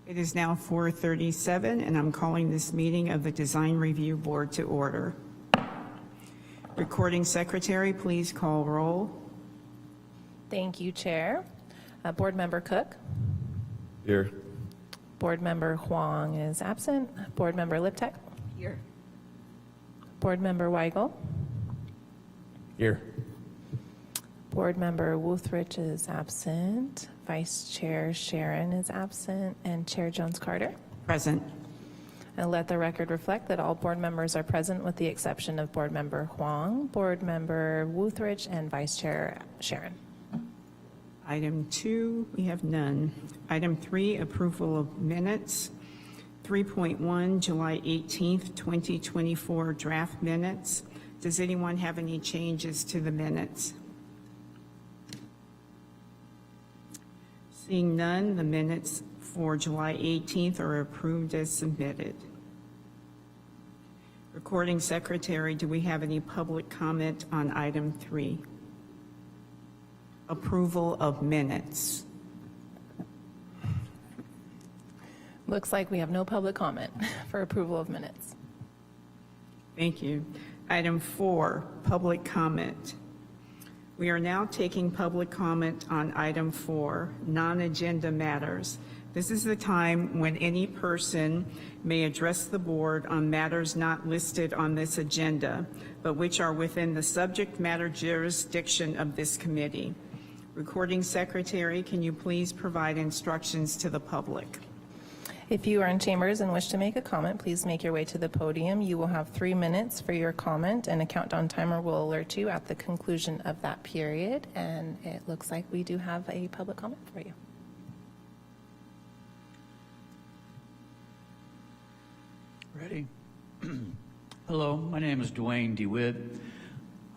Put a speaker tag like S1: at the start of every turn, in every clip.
S1: It is now 4:37, and I'm calling this meeting of the Design Review Board to order. Recording Secretary, please call roll.
S2: Thank you, Chair. Board Member Cook.
S3: Here.
S2: Board Member Huang is absent. Board Member Liptek.
S4: Here.
S2: Board Member Weigel.
S3: Here.
S2: Board Member Wuthrich is absent. Vice Chair Sharon is absent. And Chair Jones-Carter.
S1: Present.
S2: And let the record reflect that all board members are present with the exception of Board Member Huang, Board Member Wuthrich, and Vice Chair Sharon.
S1: Item 2, we have none. Item 3, approval of minutes. 3.1, July 18th, 2024 draft minutes. Does anyone have any changes to the minutes? Seeing none, the minutes for July 18th are approved as submitted. Recording Secretary, do we have any public comment on item 3? Approval of minutes.
S2: Looks like we have no public comment for approval of minutes.
S1: Thank you. Item 4, public comment. We are now taking public comment on item 4, non-agenda matters. This is the time when any person may address the board on matters not listed on this agenda, but which are within the subject matter jurisdiction of this committee. Recording Secretary, can you please provide instructions to the public?
S2: If you are in chambers and wish to make a comment, please make your way to the podium. You will have 3 minutes for your comment, and a countdown timer will alert you at the conclusion of that period. And it looks like we do have a public comment for you.
S5: Ready? Hello, my name is Dwayne DeWitt.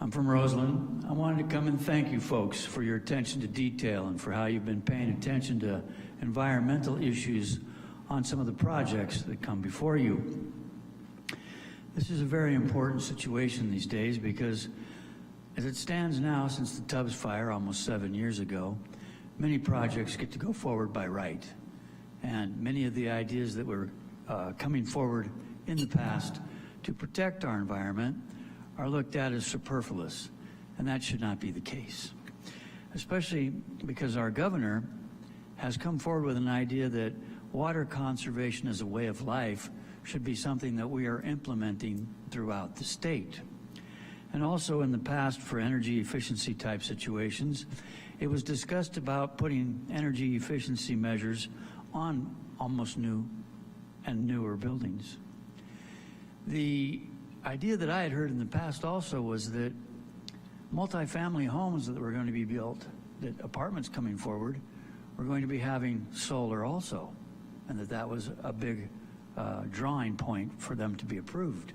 S5: I'm from Roseland. I wanted to come and thank you folks for your attention to detail and for how you've been paying attention to environmental issues on some of the projects that come before you. This is a very important situation these days because as it stands now, since the Tubbs fire almost 7 years ago, many projects get to go forward by right. And many of the ideas that were coming forward in the past to protect our environment are looked at as superfluous, and that should not be the case. Especially because our governor has come forward with an idea that water conservation as a way of life should be something that we are implementing throughout the state. And also in the past, for energy efficiency type situations, it was discussed about putting energy efficiency measures on almost new and newer buildings. The idea that I had heard in the past also was that multifamily homes that were going to be built, that apartments coming forward, were going to be having solar also, and that was a big drawing point for them to be approved.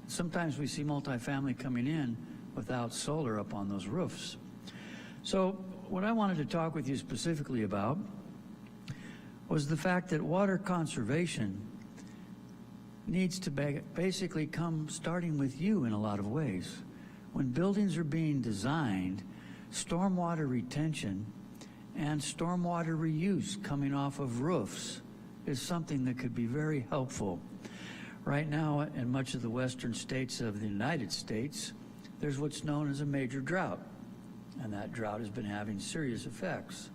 S5: Sometimes we see multifamily coming in without solar up on those roofs. So what I wanted to talk with you specifically about was the fact that water conservation needs to basically come starting with you in a lot of ways. When buildings are being designed, stormwater retention and stormwater reuse coming off of roofs is something that could be very helpful. Right now, in much of the western states of the United States, there's what's known as a major drought, and that drought has been having serious effects.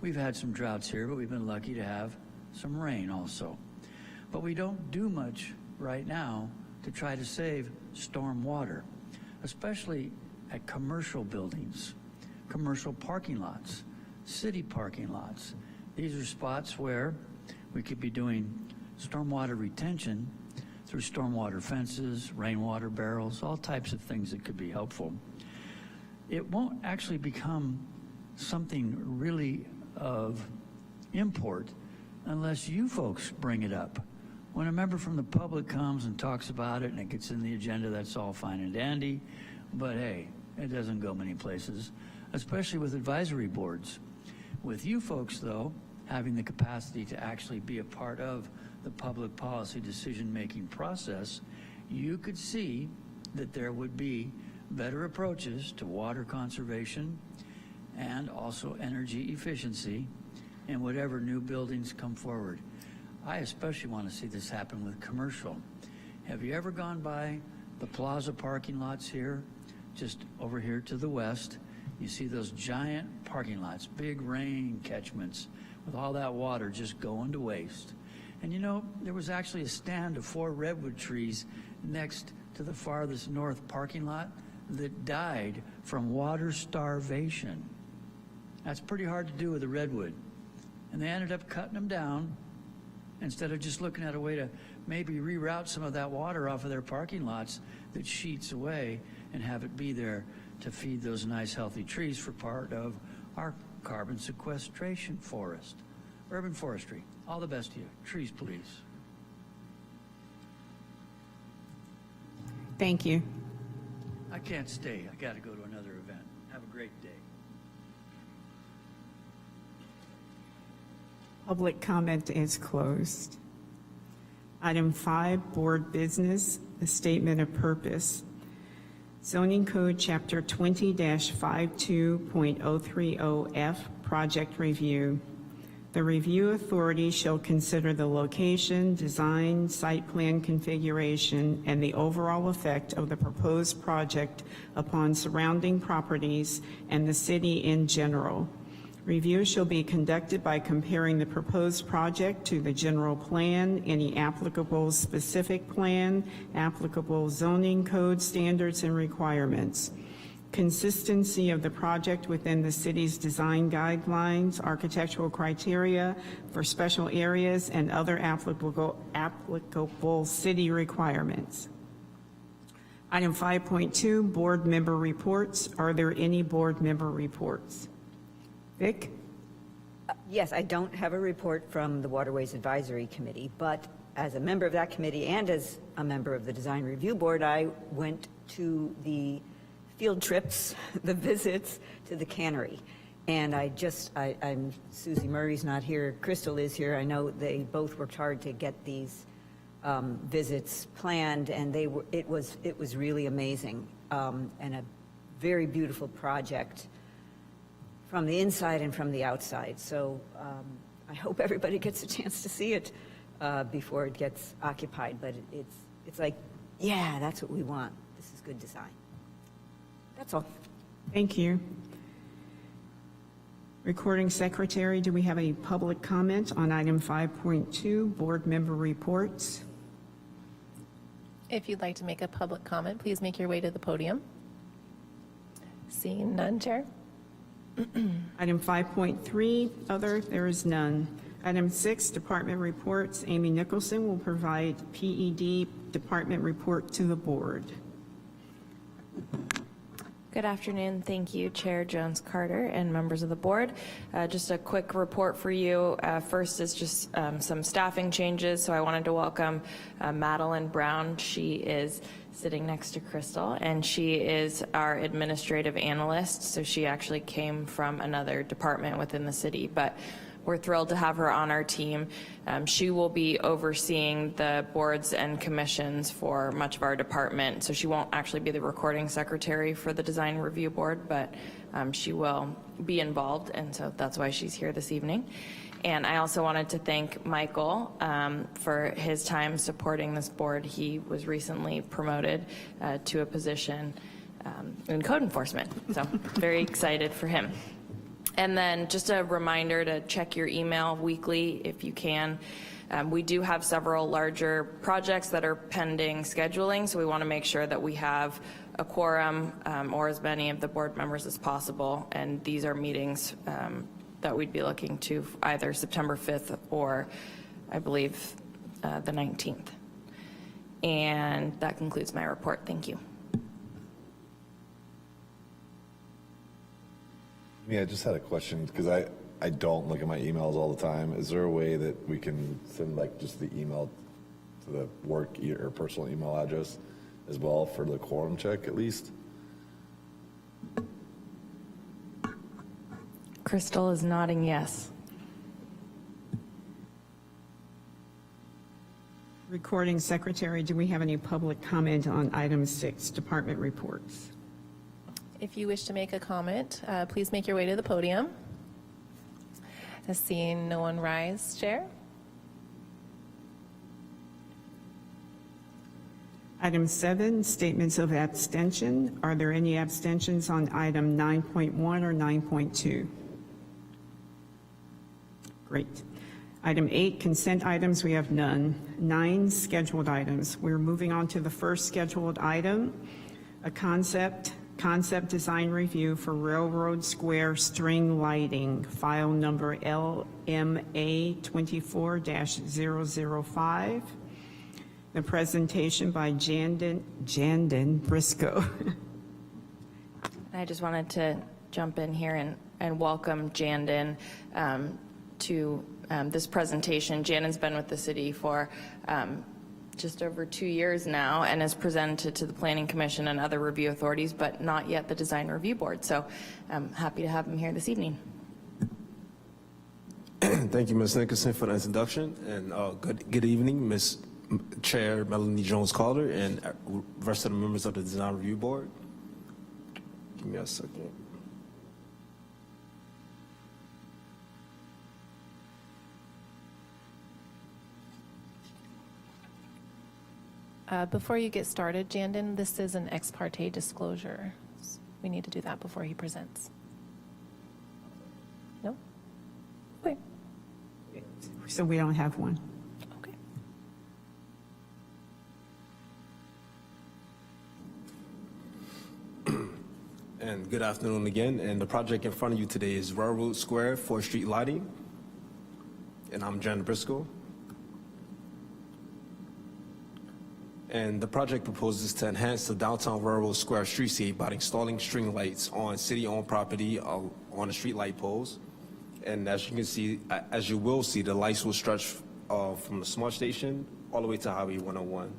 S5: We've had some droughts here, but we've been lucky to have some rain also. But we don't do much right now to try to save storm water, especially at commercial buildings, commercial parking lots, city parking lots. These are spots where we could be doing stormwater retention through stormwater fences, rainwater barrels, all types of things that could be helpful. It won't actually become something really of import unless you folks bring it up. When a member from the public comes and talks about it and it gets in the agenda, that's all fine and dandy, but hey, it doesn't go many places, especially with advisory boards. With you folks, though, having the capacity to actually be a part of the public policy decision-making process, you could see that there would be better approaches to water conservation and also energy efficiency in whatever new buildings come forward. I especially want to see this happen with commercial. Have you ever gone by the plaza parking lots here, just over here to the west? You see those giant parking lots, big rain catchments with all that water just going to waste. And you know, there was actually a stand of 4 redwood trees next to the farthest north parking lot that died from water starvation. That's pretty hard to do with a redwood. And they ended up cutting them down instead of just looking at a way to maybe reroute some of that water off of their parking lots that sheets away and have it be there to feed those nice healthy trees for part of our carbon sequestration forest. Urban forestry, all the best to you. Trees, please.
S1: Thank you.
S5: I can't stay. I got to go to another event. Have a great day.
S1: Public comment is closed. Item 5, board business, a statement of purpose. Zoning Code Chapter 20-52.030F, project review. The review authority shall consider the location, design, site plan configuration, and the overall effect of the proposed project upon surrounding properties and the city in general. Review shall be conducted by comparing the proposed project to the general plan, any applicable specific plan, applicable zoning code standards and requirements, consistency of the project within the city's design guidelines, architectural criteria for special areas, and other applicable city requirements. Item 5.2, board member reports. Are there any board member reports? Vic?
S4: Yes, I don't have a report from the Waterways Advisory Committee, but as a member of that committee and as a member of the Design Review Board, I went to the field trips, the visits to the cannery. And I'm Susie Murray's not here, Crystal is here. I know they both worked hard to get these visits planned, and it was really amazing, and a very beautiful project from the inside and from the outside. So I hope everybody gets a chance to see it before it gets occupied. But it's like, yeah, that's what we want. This is good design. That's all.
S1: Thank you. Recording secretary, do we have a public comment on item 5.2, board member reports?
S2: If you'd like to make a public comment, please make your way to the podium. Seeing none, Chair.
S1: Item 5.3, other, there is none. Item 6, department reports. Amy Nicholson will provide PED department report to the board.
S6: Good afternoon. Thank you, Chair Jones-Carter and members of the board. Just a quick report for you. First is just some staffing changes. So I wanted to welcome Madeline Brown. She is sitting next to Crystal, and she is our administrative analyst. So she actually came from another department within the city, but we're thrilled to have her on our team. She will be overseeing the boards and commissions for much of our department. So she won't actually be the recording secretary for the design review board, but she will be involved, and so that's why she's here this evening. And I also wanted to thank Michael for his time supporting this board. He was recently promoted to a position in code enforcement, so very excited for him. And then just a reminder to check your email weekly if you can. We do have several larger projects that are pending scheduling, so we want to make sure that we have a quorum or as many of the board members as possible. And these are meetings that we'd be looking to either September 5th or I believe the 19th. And that concludes my report. Thank you.
S3: Yeah, I just had a question because I don't look at my emails all the time. Is there a way that we can send like just the email to the work or personal email address as well for the quorum check at least?
S6: Crystal is nodding yes.
S1: Recording secretary, do we have any public comment on item 6, department reports?
S2: If you wish to make a comment, please make your way to the podium. Seeing no one rise, Chair?
S1: Item 7, statements of abstention. Are there any abstentions on item 9.1 or 9.2? Great. Item 8, consent items, we have none. 9, scheduled items. We're moving on to the first scheduled item, a concept design review for Railroad Square string lighting, file number LMA 24-005. The presentation by Jandon Briscoe.
S6: I just wanted to jump in here and welcome Jandon to this presentation. Jandon's been with the city for just over 2 years now and has presented to the Planning Commission and other review authorities, but not yet the Design Review Board. So I'm happy to have him here this evening.
S7: Thank you, Ms. Nicholson, for the introduction, and good evening, Ms. Chair Melanie Jones-Calder and rest of the members of the Design Review Board. Give me a second.
S2: Before you get started, Jandon, this is an ex parte disclosure. We need to do that before he presents. No? Okay.
S1: So we don't have one.
S2: Okay.
S7: And good afternoon again. And the project in front of you today is Railroad Square 4th Street lighting. And I'm Jan Briscoe. And the project proposes to enhance the downtown Railroad Square streetscape by installing string lights on city-owned property on the street light poles. And as you can see, as you will see, the lights will stretch from the Smart Station all the way to Highway 101.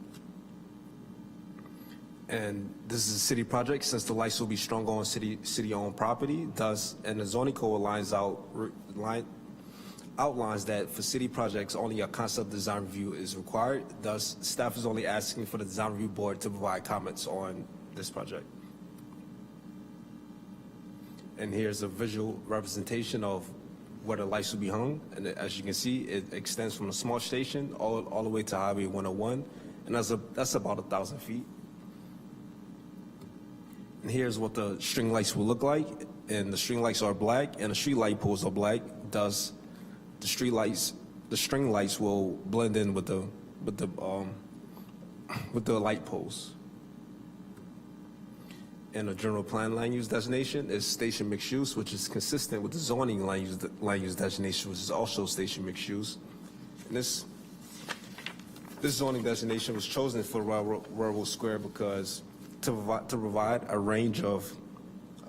S7: And this is a city project since the lights will be strung on city-owned property. Thus, and the zoning code outlines that for city projects, only a concept design review is required. Thus, staff is only asking for the design review board to provide comments on this project. And here's a visual representation of where the lights will be hung. And as you can see, it extends from the Smart Station all the way to Highway 101. And that's about 1,000 feet. And here's what the string lights will look like. And the string lights are black and the street light poles are black. Thus, the string lights will blend in with the light poles. And the general plan land use designation is station mixed use, which is consistent with the zoning land use designation, which is also station mixed use. And this zoning designation was chosen for Railroad Square because to provide a range of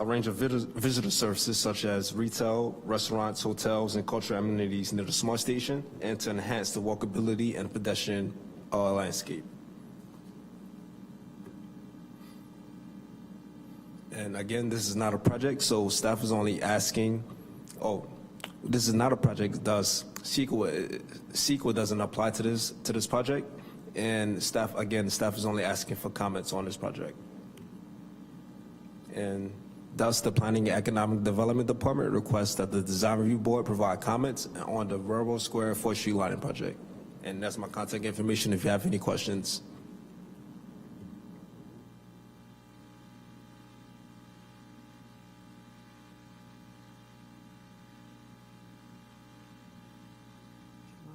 S7: visitor services such as retail, restaurants, hotels, and cultural amenities near the Smart Station, and to enhance the walkability and pedestrian landscape. And again, this is not a project, so staff is only asking, this is not a project, thus CEQA doesn't apply to this project, and staff is only asking for comments on this project. And thus, the Planning and Economic Development Department requests that the Design Review Board provide comments on the Railroad Square 4th Street lighting project. And that's my contact information if you have any questions.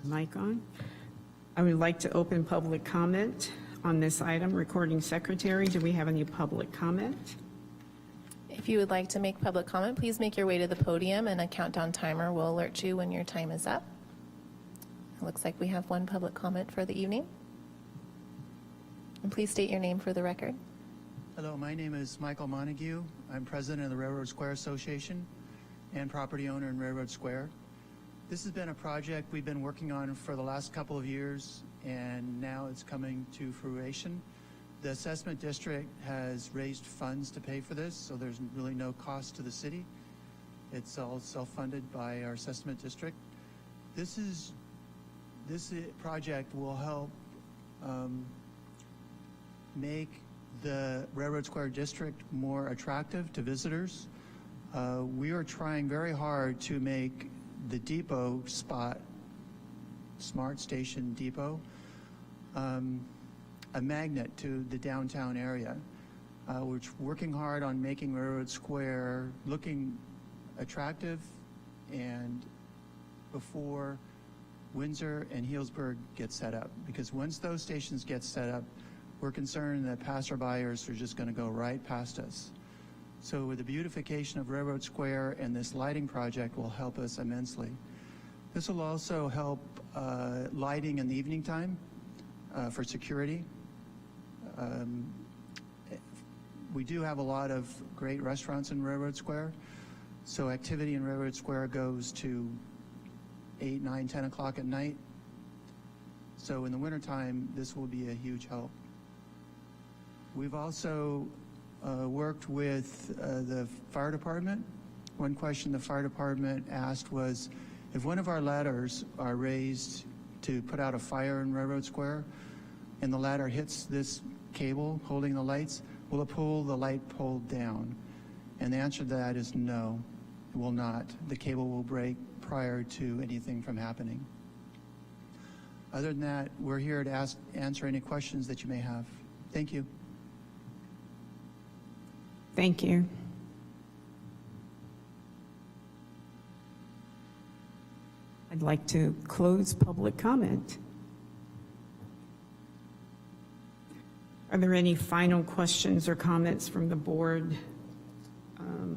S1: Mic on. I would like to open public comment on this item. Recording Secretary, do we have any public comment?
S2: If you would like to make public comment, please make your way to the podium and a countdown timer will alert you when your time is up. It looks like we have one public comment for the evening. And please state your name for the record.
S8: Hello, my name is Michael Montague. I'm president of the Railroad Square Association and property owner in Railroad Square. This has been a project we've been working on for the last couple of years, and now it's coming to fruition. The assessment district has raised funds to pay for this, so there's really no cost to the city. It's all self-funded by our assessment district. This project will help make the Railroad Square district more attractive to visitors. We are trying very hard to make the depot spot, Smart Station Depot, a magnet to the downtown area. We're working hard on making Railroad Square looking attractive, and before Windsor and Healdsburg get set up, because once those stations get set up, we're concerned that passerbyers are just going to go right past us. So with the beautification of Railroad Square, and this lighting project will help us immensely. This will also help lighting in the evening time for security. We do have a lot of great restaurants in Railroad Square, so activity in Railroad Square goes to 8, 9, 10 o'clock at night. So in the wintertime, this will be a huge help. We've also worked with the fire department. One question the fire department asked was, if one of our ladders are raised to put out a fire in Railroad Square, and the ladder hits this cable holding the lights, will it pull the light pole down? And the answer to that is no, it will not. The cable will break prior to anything from happening. Other than that, we're here to answer any questions that you may have. Thank you.
S1: Thank you. I'd like to close public comment. Are there any final questions or comments from the board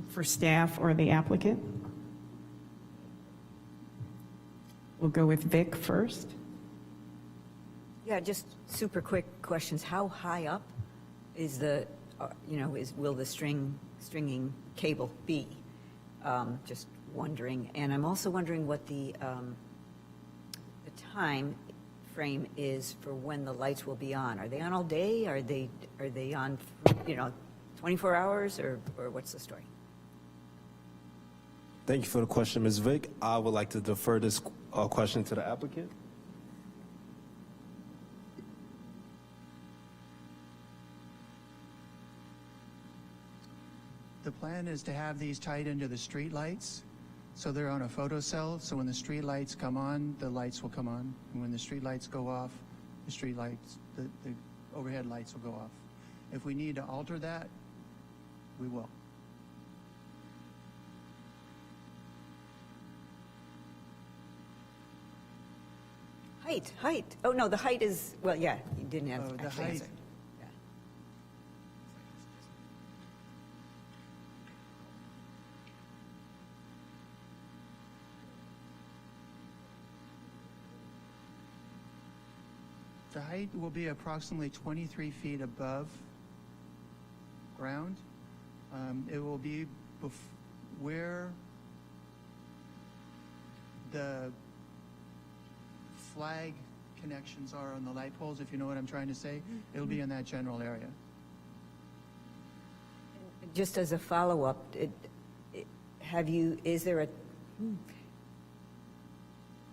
S1: for staff or the applicant? We'll go with Vic first.
S4: Yeah, just super quick questions. How high up is the, will the stringing cable be? Just wondering. And I'm also wondering what the time frame is for when the lights will be on. Are they on all day? Are they on, 24 hours, or what's the story?
S7: Thank you for the question, Ms. Vick. I would like to defer this question to the applicant.
S8: The plan is to have these tied into the street lights, so they're on a photocell, so when the street lights come on, the lights will come on. And when the street lights go off, the street lights, the overhead lights will go off. If we need to alter that, we will.
S4: Height. Oh, no, the height is, well, yeah, you didn't
S8: Oh, the
S4: actually
S8: height.
S4: answer. Yeah.
S8: The height will be approximately 23 feet above ground. It will be where the flag connections are on the light poles, if you know what I'm trying to say. It'll be in that general area.
S4: Just as a follow-up,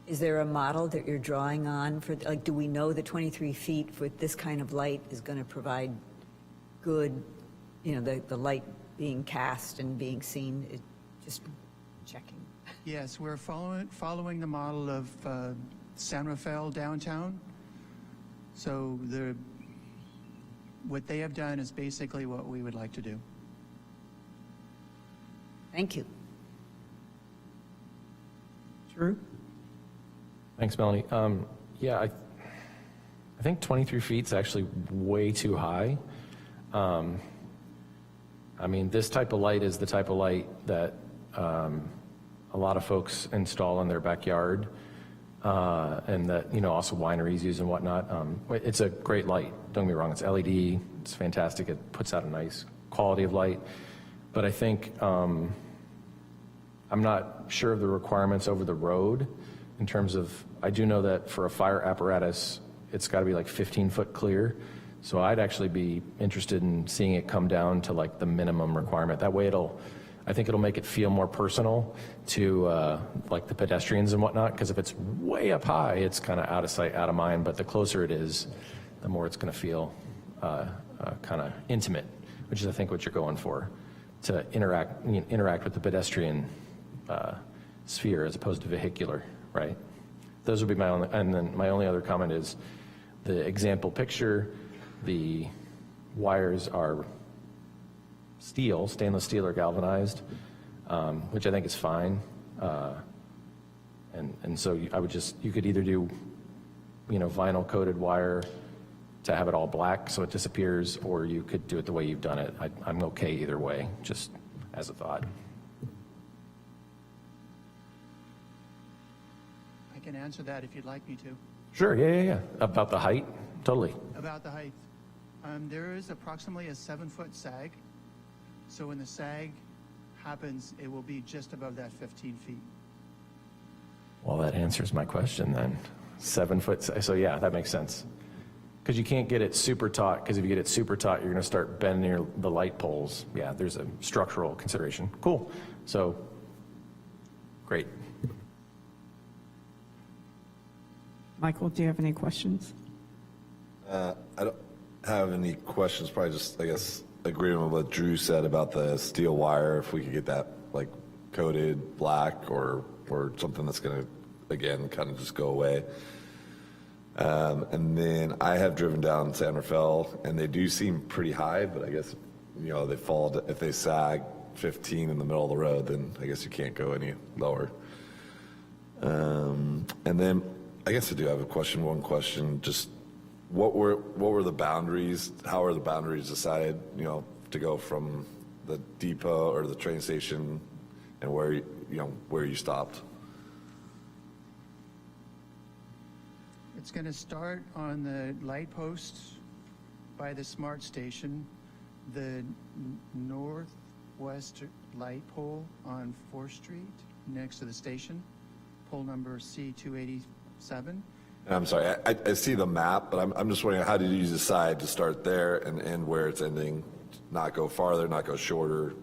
S4: is there a model that you're drawing on for, like, do we know that 23 feet with this kind of light is going to provide good, the light being cast and being seen? Just checking.
S8: Yes, we're following the model of San Rafael downtown. So what they have done is basically what we would like to do.
S4: Thank you.
S1: Drew?
S9: Thanks, Melanie. Yeah, I think 23 feet is actually way too high. I mean, this type of light is the type of light that a lot of folks install in their backyard, and that, also wineries use and whatnot. It's a great light. Don't get me wrong, it's LED. It's fantastic. It puts out a nice quality of light. But I think I'm not sure of the requirements over the road. In terms of, I do know that for a fire apparatus, it's got to be like 15-foot clear. So I'd actually be interested in seeing it come down to like the minimum requirement. That way I think it'll make it feel more personal to like the pedestrians and whatnot, because if it's way up high, it's kind of out of sight, out of mind. But the closer it is, the more it's going to feel kind of intimate, which is I think what you're going for, to interact with the pedestrian sphere as opposed to vehicular, right? Those would be my only, and then my only other comment is the example picture, the wires are steel, stainless steel or galvanized, which I think is fine. And so I would just, you could either do, vinyl coated wire to have it all black so it disappears, or you could do it the way you've done it. I'm okay either way, just as a thought.
S8: I can answer that if you'd like me to.
S9: Sure, yeah. About the height, totally.
S8: About the height. There is approximately a 7-foot sag. So when the sag happens, it will be just above that 15 feet.
S9: Well, that answers my question then. 7 foot, so yeah, that makes sense. Because you can't get it super taut, because if you get it super taut, you're going to start bending the light poles. Yeah, there's a structural consideration. Cool. So, great.
S1: Michael, do you have any questions?
S3: I don't have any questions, probably just, I guess, agreeing with what Drew said about the steel wire, if we could get that like coated black or something that's going to, again, kind of just go away. And then I have driven down San Rafael, and they do seem pretty high, but I guess, they fall, if they sag 15 in the middle of the road, then I guess you can't go any lower. And then I guess I do have one question, just what were the boundaries? How are the boundaries decided, to go from the depot or the train station and where you stopped?
S8: It's going to start on the light posts by the SMART station, the northwest light pole on 4th Street next to the station, pole number C287.
S3: I'm sorry, I see the map, but I'm just wondering, how did you decide to start there and end where it's ending? Not go farther, not go shorter?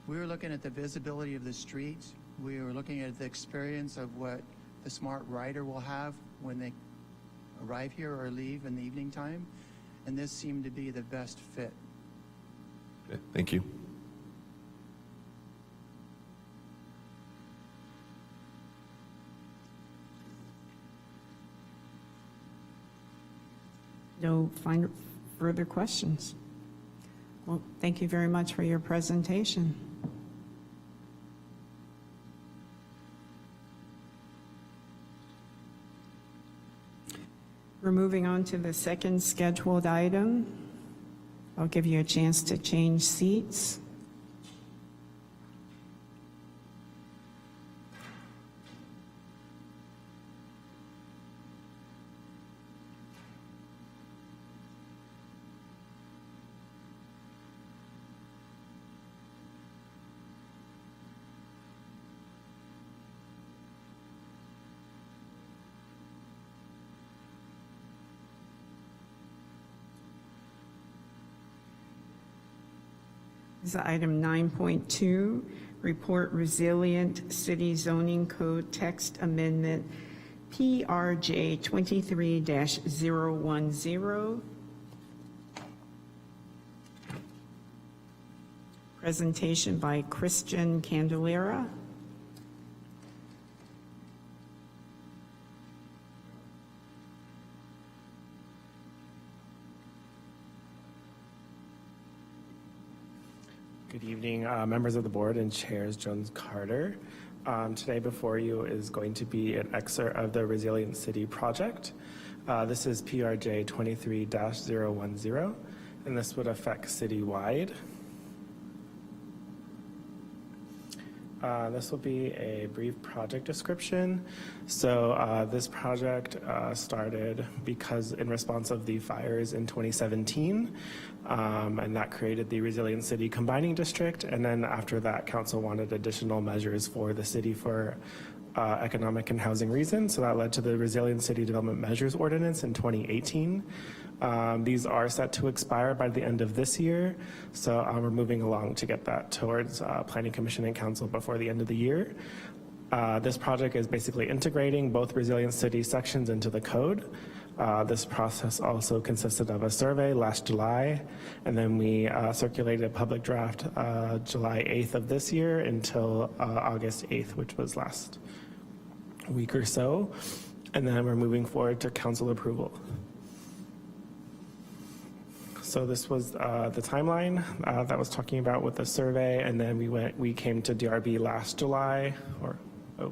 S8: We were looking at the visibility of the street. We were looking at the experience of what the smart rider will have when they arrive here or leave in the evening time, and this seemed to be the best fit.
S3: Okay, thank you.
S1: No further questions. Well, thank you very much for your presentation. We're moving on to the second scheduled item. I'll give you a chance to change seats. This is item 9.2, report resilient city zoning code text amendment PRJ 23-010. Presentation by Christian Candelera.
S10: Good evening, members of the board and chairs Jones Carter. Today before you is going to be an excerpt of the Resilient City Project. This is PRJ 23-010, and this would affect citywide. This will be a brief project description. So this project started because in response of the fires in 2017, and that created the Resilient City Combining District. And then after that, council wanted additional measures for the city for economic and housing reasons. So that led to the Resilient City Development Measures Ordinance in 2018. These are set to expire by the end of this year, so we're moving along to get that towards Planning Commission and Council before the end of the year. This project is basically integrating both Resilient City sections into the code. This process also consisted of a survey last July, and then we circulated a public draft July 8th of this year until August 8th, which was last week or so, and then we're moving forward to council approval. So this was the timeline that I was talking about with the survey, and then we came to DRB last July, or it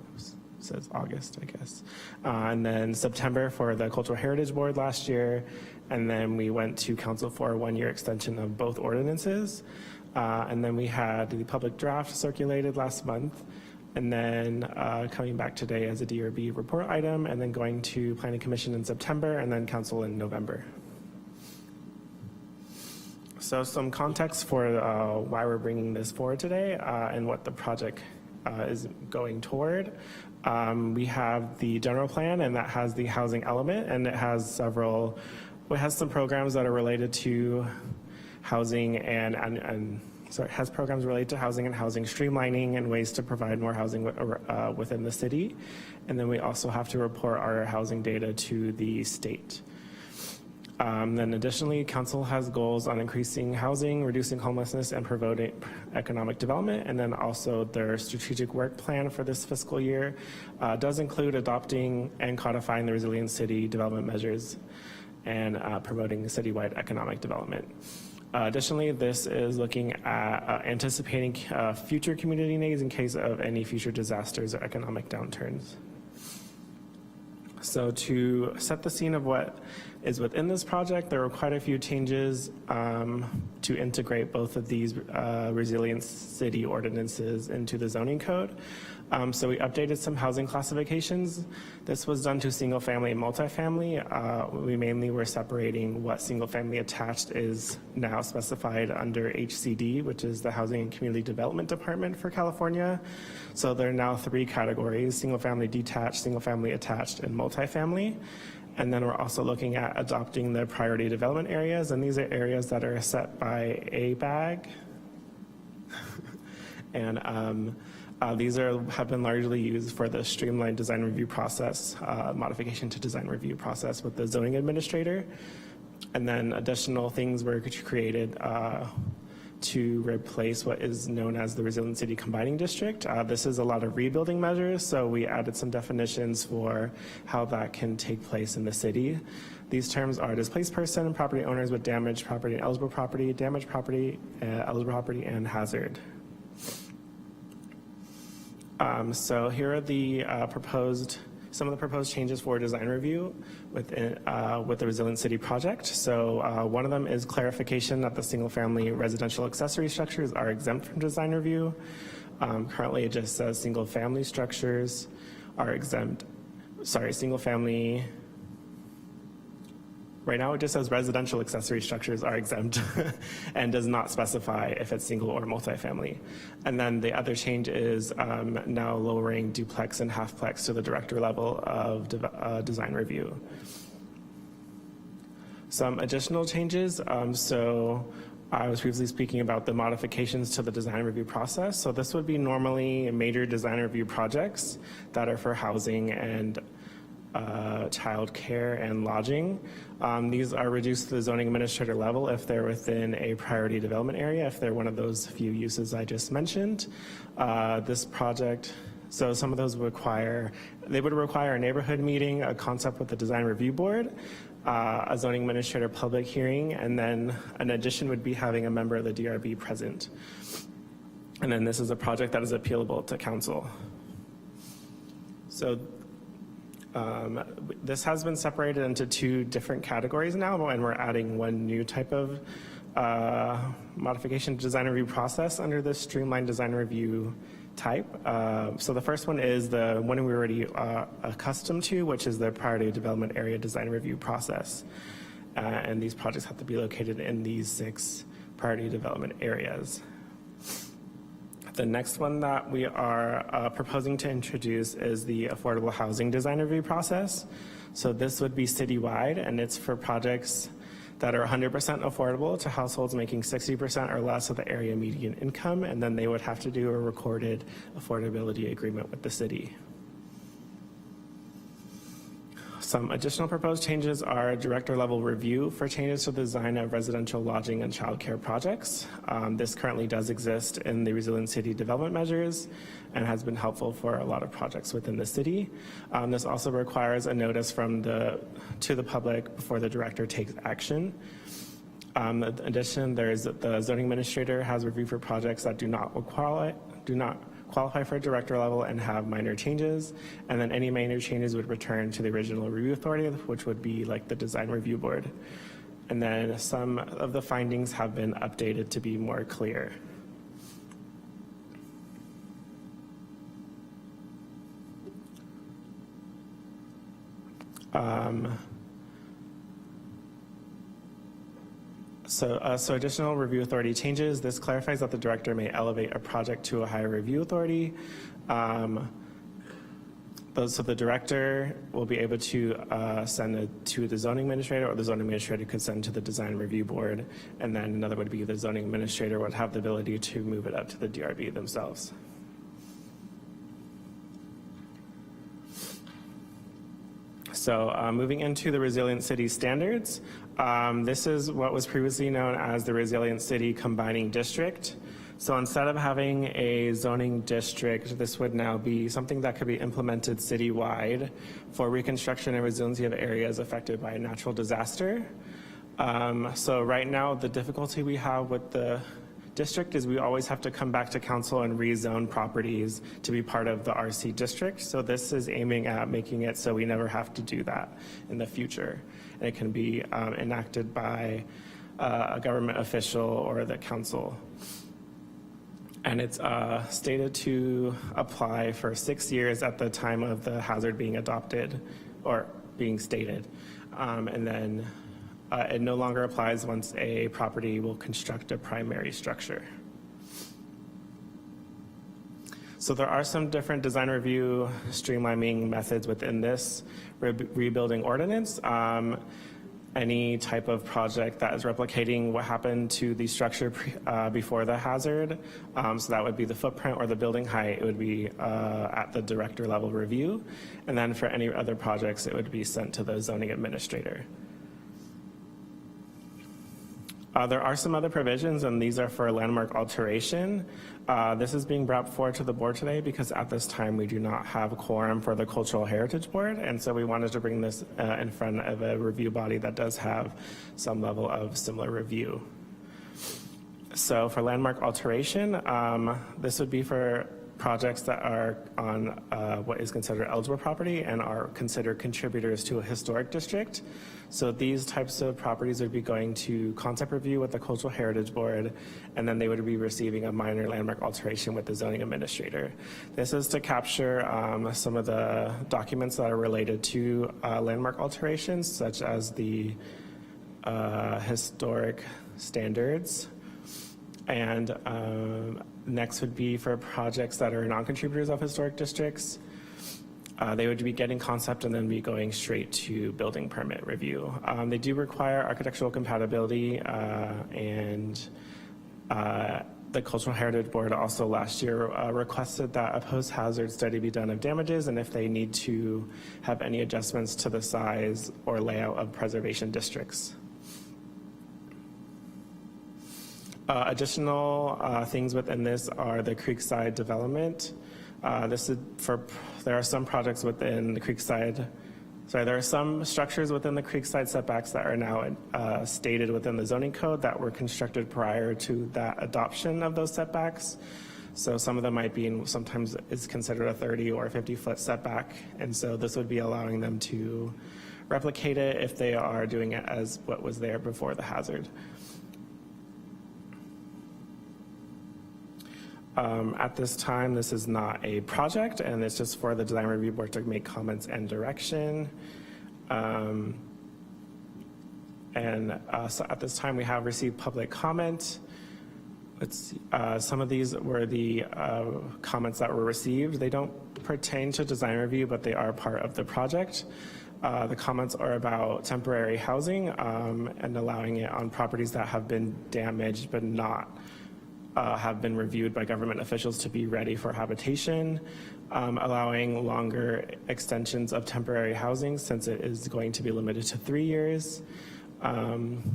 S10: says August, I guess, and then September for the Cultural Heritage Board last year, and then we went to council for a 1-year extension of both ordinances, and then we had the public draft circulated last month, and then coming back today as a DRB report item, and then going to Planning Commission in September, and then council in November. So some context for why we're bringing this forward today and what the project is going toward. We have the general plan, and that has the housing element, and it has some programs that are related to housing it has programs related to housing and housing streamlining and ways to provide more housing within the city. And then we also have to report our housing data to the state. Then additionally, council has goals on increasing housing, reducing homelessness, and promoting economic development. And then also their strategic work plan for this fiscal year does include adopting and codifying the resilient city development measures and promoting citywide economic development. Additionally, this is looking at anticipating future community needs in case of any future disasters or economic downturns. So to set the scene of what is within this project, there were quite a few changes to integrate both of these resilient city ordinances into the zoning code. So we updated some housing classifications. This was done to single family and multifamily. We mainly were separating what single family attached is now specified under HCD, which is the Housing and Community Development Department for California. So there are now 3 categories: single family detached, single family attached, and multifamily. And then we're also looking at adopting the priority development areas, and these are areas that are set by ABAG. And these have been largely used for the streamlined design review process, modification to design review process with the zoning administrator. And then additional things were created to replace what is known as the Resilient City Combining District. This is a lot of rebuilding measures, so we added some definitions for how that can take place in the city. These terms are displaced person, property owners with damaged property and eligible property, damaged property, eligible property, and hazard. So here are the some of the proposed changes for design review with the Resilient City project. So one of them is clarification that the single-family residential accessory structures are exempt from design review. Currently, it just says single-family structures are exempt. Sorry, single-family. Right now, it just says residential accessory structures are exempt and does not specify if it's single or multifamily. And then the other change is now lowering duplex and halfplex to the director level of design review. Some additional changes. So I was previously speaking about the modifications to the design review process. So this would be normally major design review projects that are for housing and child care and lodging. These are reduced to the zoning administrator level if they're within a priority development area, if they're one of those few uses I just mentioned. This project, so some of those would require a neighborhood meeting, a concept with the design review board, a zoning administrator public hearing, and then an addition would be having a member of the DRB present. And then this is a project that is appealable to council. So this has been separated into 2 different categories now, and we're adding one new type of modification to design review process under this streamlined design review type. So the first one is the one we already accustomed to, which is the priority development area design review process. And these projects have to be located in these 6 priority development areas. The next one that we are proposing to introduce is the affordable housing design review process. So this would be citywide, and it's for projects that are 100% affordable to households making 60% or less of the area median income, and then they would have to do a recorded affordability agreement with the city. Some additional proposed changes are director-level review for changes to the design of residential lodging and childcare projects. This currently does exist in the Resilient City Development Measures and has been helpful for a lot of projects within the city. This also requires a notice to the public before the director takes action. In addition, the zoning administrator has review for projects that do not qualify for director level and have minor changes, and then any minor changes would return to the original review authority, which would be like the design review board. And then some of the findings have been updated to be more clear. So additional review authority changes. This clarifies that the director may elevate a project to a higher review authority. So the director will be able to send it to the zoning administrator, or the zoning administrator could send to the design review board, and then another would be the zoning administrator would have the ability to move it up to the DRB themselves. So moving into the Resilient City standards, this is what was previously known as the Resilient City Combining District. So instead of having a zoning district, this would now be something that could be implemented citywide for reconstruction and resiliency of areas affected by a natural disaster. So right now, the difficulty we have with the district is we always have to come back to council and rezone properties to be part of the RC district. So this is aiming at making it so we never have to do that in the future. And it can be enacted by a government official or the council. And it's stated to apply for 6 years at the time of the hazard being adopted or being stated. And then it no longer applies once a property will construct a primary structure. So there are some different design review streamlining methods within this rebuilding ordinance. Any type of project that is replicating what happened to the structure before the hazard, so that would be the footprint or the building height, it would be at the director level review. And then for any other projects, it would be sent to the zoning administrator. There are some other provisions, and these are for landmark alteration. This is being brought forward to the board today because at this time we do not have a quorum for the Cultural Heritage Board, and so we wanted to bring this in front of a review body that does have some level of similar review. So for landmark alteration, this would be for projects that are on what is considered eligible property and are considered contributors to a historic district. So these types of properties would be going to concept review with the Cultural Heritage Board, and then they would be receiving a minor landmark alteration with the zoning administrator. This is to capture some of the documents that are related to landmark alterations, such as the historic standards. And next would be for projects that are non-contributors of historic districts. They would be getting concept and then be going straight to building permit review. They do require architectural compatibility, and the Cultural Heritage Board also last year requested that a post-hazard study be done of damages and if they need to have any adjustments to the size or layout of preservation districts. Additional things within this are the Creekside development. There are some projects within the Creekside, there are some structures within the Creekside setbacks that are now stated within the zoning code that were constructed prior to that adoption of those setbacks. So some of them might be, sometimes is considered a 30 or 50-foot setback, and so this would be allowing them to replicate it if they are doing it as what was there before the hazard. At this time, this is not a project, and it's just for the design review board to make comments and direction. So at this time, we have received public comment. Let's see, some of these were the comments that were received. They don't pertain to design review, but they are part of the project. The comments are about temporary housing and allowing it on properties that have been damaged but not have been reviewed by government officials to be ready for habitation, allowing longer extensions of temporary housing since it is going to be limited to 3 years,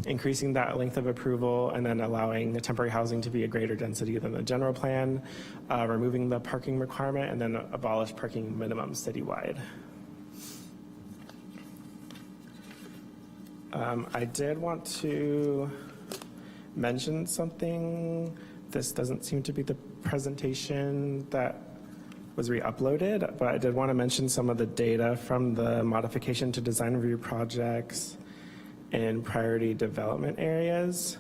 S10: increasing that length of approval, and then allowing the temporary housing to be a greater density than the general plan, removing the parking requirement, and then abolish parking minimums citywide. I did want to mention something. This doesn't seem to be the presentation that was re-uploaded, but I did want to mention some of the data from the modification to design review projects in priority development areas.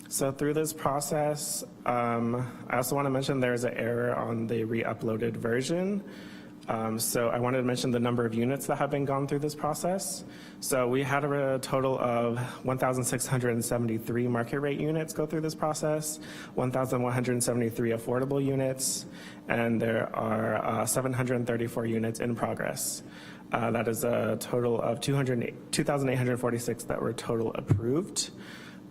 S10: So through this process, I also want to mention there's an error on the re-uploaded version. So I wanted to mention the number of units that have been gone through this process. So we had a total of 1,673 market rate units go through this process, 1,173 affordable units, and there are 734 units in progress. That is a total of 2,846 that were total approved.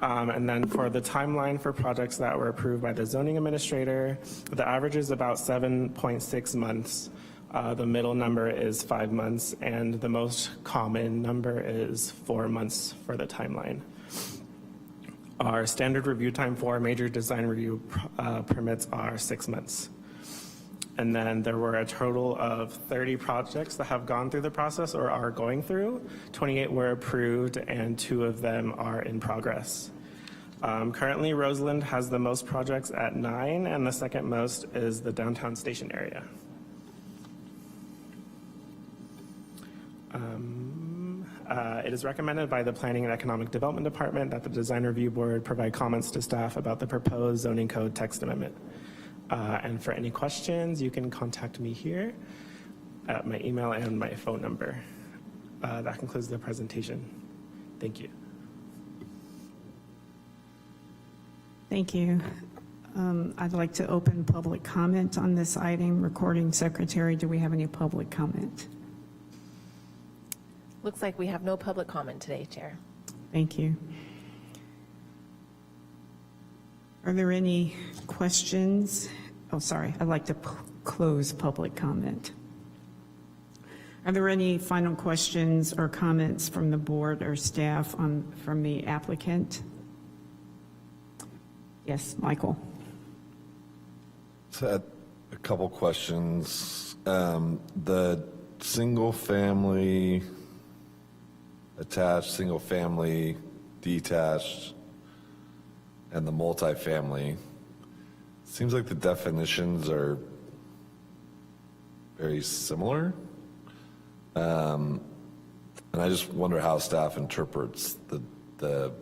S10: And then for the timeline for projects that were approved by the zoning administrator, the average is about 7.6 months. The middle number is 5 months, and the most common number is 4 months for the timeline. Our standard review time for major design review permits are 6 months. And then there were a total of 30 projects that have gone through the process or are going through. 28 were approved, and 2 of them are in progress. Currently, Roseland has the most projects at 9, and the second most is the downtown station area. It is recommended by the Planning and Economic Development Department that the Design Review Board provide comments to staff about the proposed zoning code text amendment. And for any questions, you can contact me here at my email and my phone number. That concludes the presentation. Thank you.
S1: Thank you. I'd like to open public comment on this item. Recording Secretary, do we have any public comment?
S2: Looks like we have no public comment today, Chair.
S1: Thank you. Are there any questions? Oh, sorry, I'd like to close public comment. Are there any final questions or comments from the board or staff from the applicant? Yes, Michael.
S3: So I had a couple questions. The single family attached, single family detached, and the multifamily, seems like the definitions are very similar. And I just wonder how staff interprets the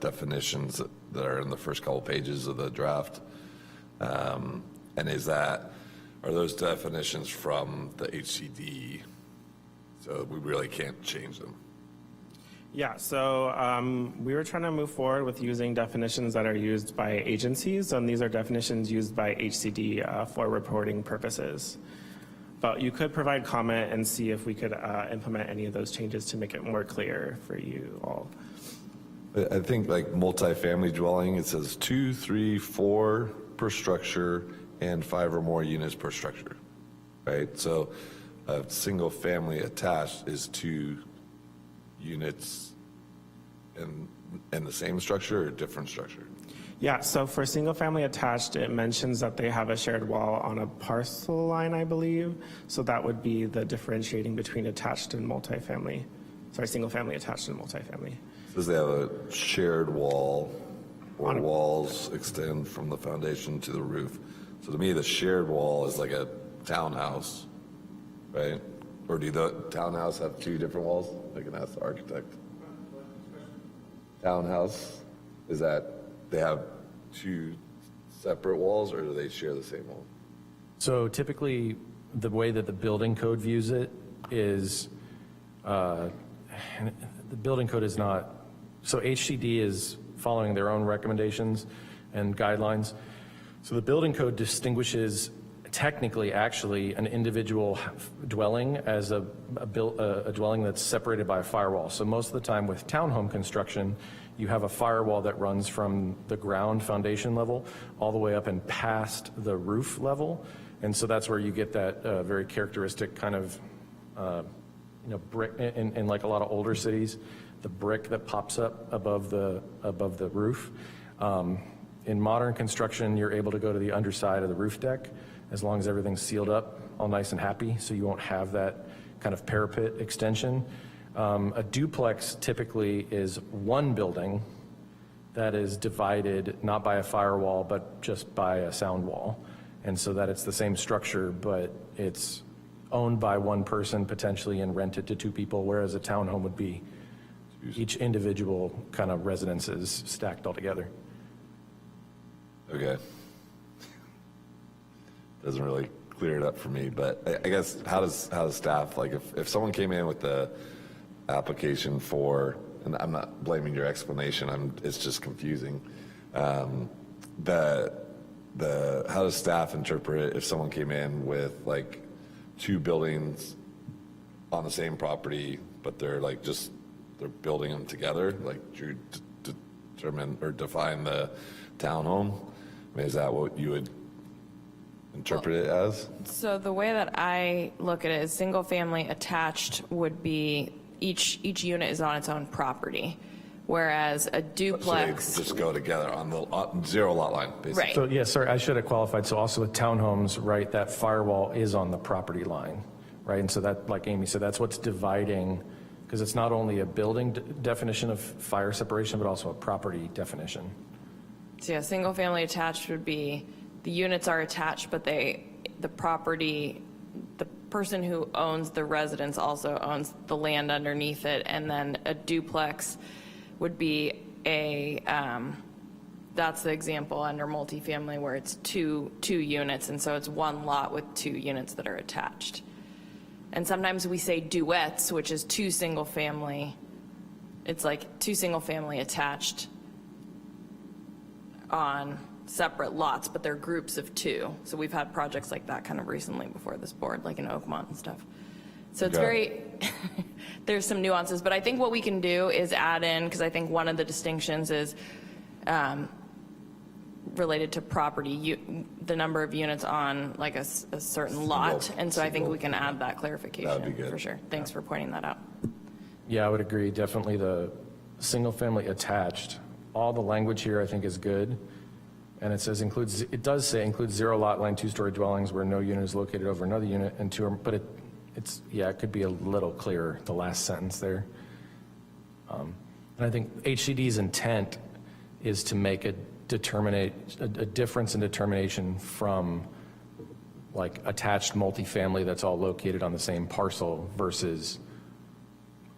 S3: definitions that are in the first couple pages of the draft. And are those definitions from the HCD? So we really can't change them.
S10: Yeah, so we were trying to move forward with using definitions that are used by agencies, and these are definitions used by HCD for reporting purposes. But you could provide comment and see if we could implement any of those changes to make it more clear for you all.
S3: I think like multifamily dwelling, it says 2, 3, 4 per structure and 5 or more units per structure, right? So a single family attached is 2 units in the same structure or different structure?
S10: Yeah, so for single family attached, it mentions that they have a shared wall on a parcel line, I believe. So that would be the differentiating between attached and multifamily. Sorry, single family attached and multifamily.
S3: It says they have a shared wall or walls extend from the foundation to the roof. So to me, the shared wall is like a townhouse, right? Or do the townhouse have 2 different walls? I can ask the architect. Townhouse, is that they have 2 separate walls or do they share the same wall?
S9: So typically, the way that the building code views it is, the building code is not, so HCD is following their own recommendations and guidelines. So the building code distinguishes technically actually an individual dwelling as a dwelling that's separated by a firewall. So most of the time with townhome construction, you have a firewall that runs from the ground foundation level all the way up and past the roof level. And so that's where you get that very characteristic kind of, brick in like a lot of older cities, the brick that pops up above the roof. In modern construction, you're able to go to the underside of the roof deck as long as everything's sealed up, all nice and happy, so you won't have that kind of parapet extension. A duplex typically is one building that is divided not by a firewall, but just by a sound wall. And so that it's the same structure, but it's owned by one person potentially and rented to two people, whereas a townhome would be each individual kind of residences stacked all together.
S3: Okay. Doesn't really clear it up for me, but I guess how does staff, like if someone came in with the application for, and I'm not blaming your explanation, it's just confusing. How does staff interpret it if someone came in with like two buildings on the same property, but they're building them together? Like, do you determine or define the townhome? I mean, is that what you would interpret it as?
S6: So the way that I look at it is single family attached would be each unit is on its own property, whereas a duplex.
S3: So they just go together on the zero lot line, basically.
S6: Right.
S9: So, yeah, sorry, I should have qualified. So also with townhomes, right, that firewall is on the property line, right? And so that, like Amy said, that's what's dividing, because it's not only a building definition of fire separation, but also a property definition.
S6: So yeah, single family attached would be the units are attached, but the person who owns the residence also owns the land underneath it. And then a duplex would be that's the example under multifamily where it's two units. And so it's one lot with two units that are attached. And sometimes we say duets, which is two single family. It's like two single family attached on separate lots, but they're groups of two. So we've had projects like that kind of recently before this board, like in Oakmont and stuff. So it's very, there's some nuances, but I think what we can do is add in, because I think one of the distinctions is related to property, the number of units on like a certain lot. And so I think we can add that clarification.
S3: That'd be good.
S6: For sure. Thanks for pointing that out.
S9: Yeah, I would agree. Definitely the single family attached. All the language here I think is good. And it says it does say includes zero lot line, two-story dwellings where no unit is located over another unit and but it could be a little clearer, the last sentence there. And I think HCD's intent is to make a difference in determination from like attached multifamily that's all located on the same parcel versus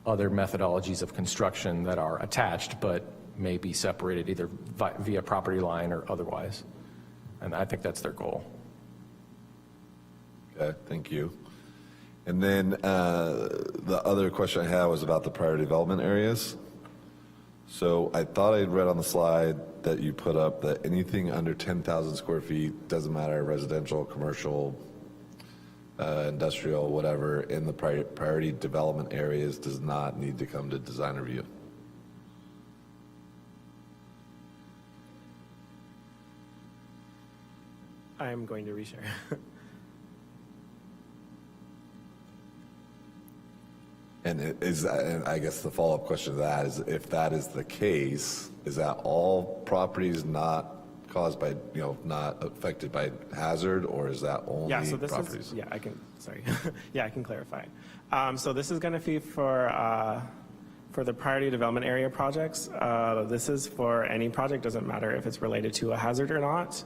S9: other methodologies of construction that are attached but may be separated either via property line or otherwise. And I think that's their goal.
S3: Okay, thank you. And then the other question I had was about the priority development areas. So I thought I'd read on the slide that you put up that anything under 10,000 square feet, doesn't matter, residential, commercial, industrial, whatever, in the priority development areas does not need to come to design review.
S10: I'm going to reshare.
S3: And and I guess the follow-up question to that is, if that is the case, is that all properties not caused by, not affected by hazard, or is that only properties?
S10: I can clarify. So this is going to be for the priority development area projects. This is for any project, doesn't matter if it's related to a hazard or not.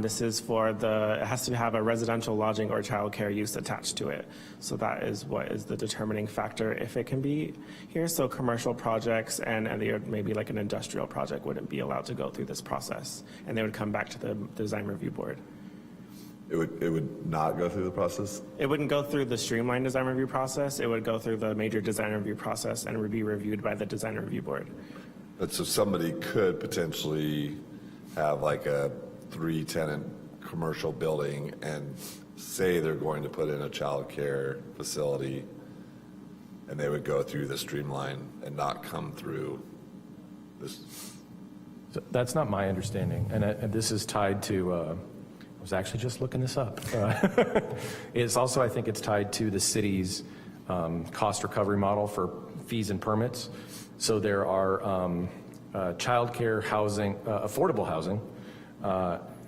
S10: This is for it has to have a residential lodging or childcare use attached to it. So that is what is the determining factor if it can be here. So commercial projects and maybe like an industrial project wouldn't be allowed to go through this process, and they would come back to the design review board.
S3: It would not go through the process?
S10: It wouldn't go through the streamlined design review process. It would go through the major design review process and would be reviewed by the design review board.
S3: But so somebody could potentially have like a 3-tenant commercial building and say they're going to put in a child care facility, and they would go through the streamline and not come through
S9: So that's not my understanding, and this is tied to, I was actually just looking this up. It's also, I think it's tied to the city's cost recovery model for fees and permits. So there are childcare housing, affordable housing,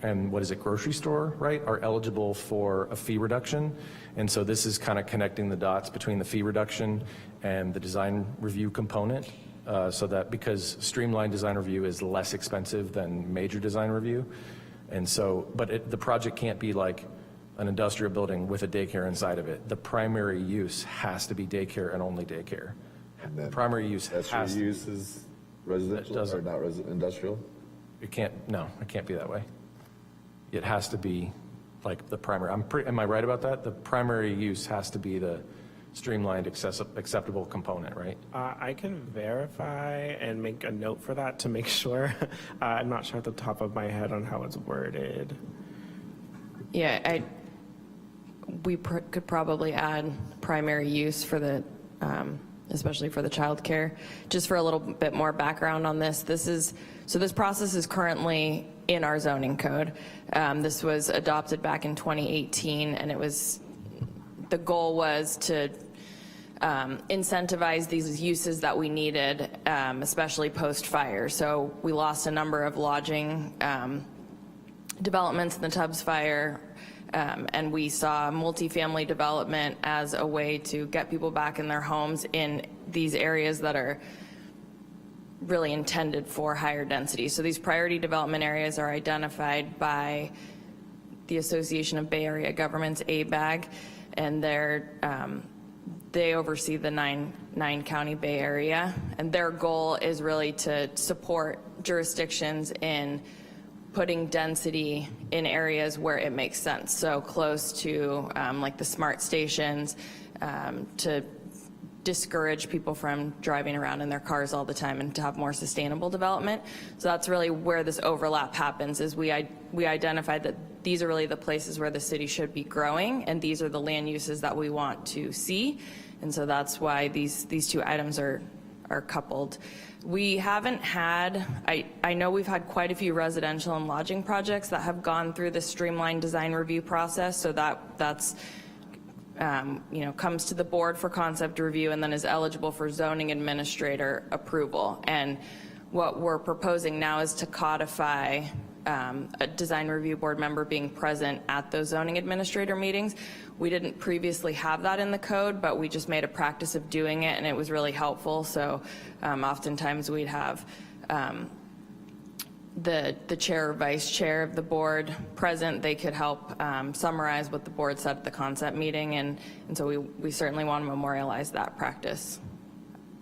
S9: and what is it, grocery store, right, are eligible for a fee reduction. And so this is kind of connecting the dots between the fee reduction and the design review component, so that because streamlined design review is less expensive than major design review. And so, but the project can't be like an industrial building with a daycare inside of it. The primary use has to be daycare and only daycare.
S3: And then
S9: Primary use
S3: that's
S9: has
S3: your
S9: to,
S3: use is residential or
S9: doesn't-
S3: not industrial?
S9: it can't, no, it can't be that way. It has to be like the primary, am I right about that? The primary use has to be the streamlined acceptable component, right?
S10: I can verify and make a note for that to make sure. I'm not sure at the top of my head on how it's worded.
S6: Yeah, we could probably add primary use for the, especially for the childcare. Just for a little bit more background on this, so this process is currently in our zoning code. This was adopted back in 2018, and the goal was to incentivize these uses that we needed, especially post-fire. So we lost a number of lodging developments in the Tubbs fire, and we saw multifamily development as a way to get people back in their homes in these areas that are really intended for higher density. So these priority development areas are identified by the Association of Bay Area Governments, ABAG, and they oversee the nine county Bay Area, and their goal is really to support jurisdictions in putting density in areas where it makes sense. So close to like the smart stations, to discourage people from driving around in their cars all the time and to have more sustainable development. So that's really where this overlap happens, is we identified that these are really the places where the city should be growing, and these are the land uses that we want to see. And so that's why these two items are coupled. We haven't had, I know we've had quite a few residential and lodging projects that have gone through the streamlined design review process, so that's comes to the board for concept review and then is eligible for zoning administrator approval. And what we're proposing now is to codify a design review board member being present at those zoning administrator meetings. We didn't previously have that in the code, but we just made a practice of doing it, and it was really helpful. So oftentimes we'd have the chair or vice chair of the board present. They could help summarize what the board said at the concept meeting, and so we certainly want to memorialize that practice.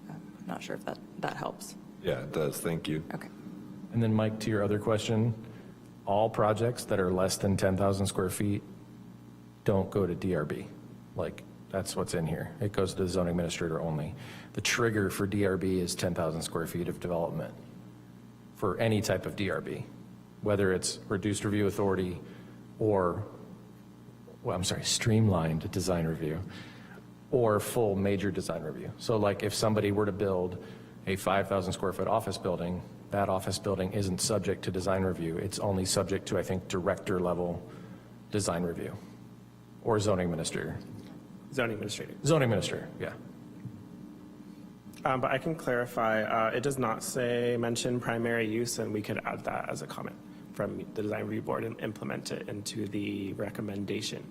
S6: I'm not sure if that helps.
S3: Yeah, it does. Thank you.
S6: Okay.
S9: And then Mike, to your other question, all projects that are less than 10,000 square feet don't go to DRB. Like, that's what's in here. It goes to the zoning administrator only. The trigger for DRB is 10,000 square feet of development for any type of DRB, whether it's reduced review authority or, well, I'm sorry, streamlined design review or full major design review. So like if somebody were to build a 5,000 square foot office building, that office building isn't subject to design review. It's only subject to, I think, director level design review or zoning administrator.
S10: Zoning administrator.
S9: Zoning administrator, yeah.
S10: But I can clarify, it does not mention primary use, and we could add that as a comment from the design review board and implement it into the recommendation.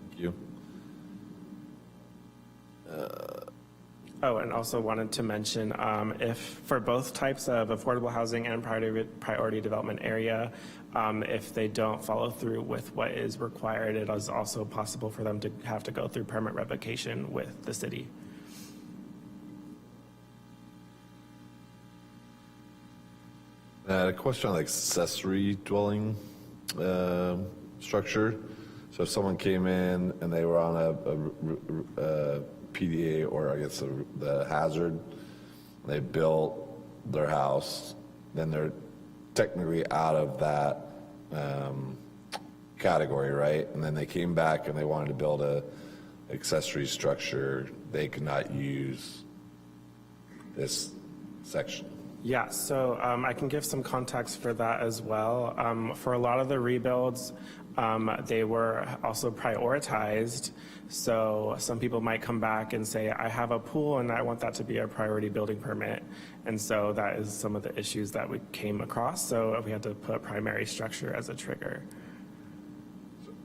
S3: Thank you.
S10: Oh, and also wanted to mention, if for both types of affordable housing and priority development area, if they don't follow through with what is required, it is also possible for them to have to go through permit revocation with the city.
S3: A question on accessory dwelling structure. So if someone came in and they were on a PDA, or I guess the hazard, they built their house, then they're technically out of that category, right? And then they came back and they wanted to build a accessory structure, they could not use this section.
S10: Yeah, so I can give some context for that as well. For a lot of the rebuilds, they were also prioritized. So some people might come back and say, I have a pool and I want that to be a priority building permit. And so that is some of the issues that we came across. So we had to put primary structure as a trigger.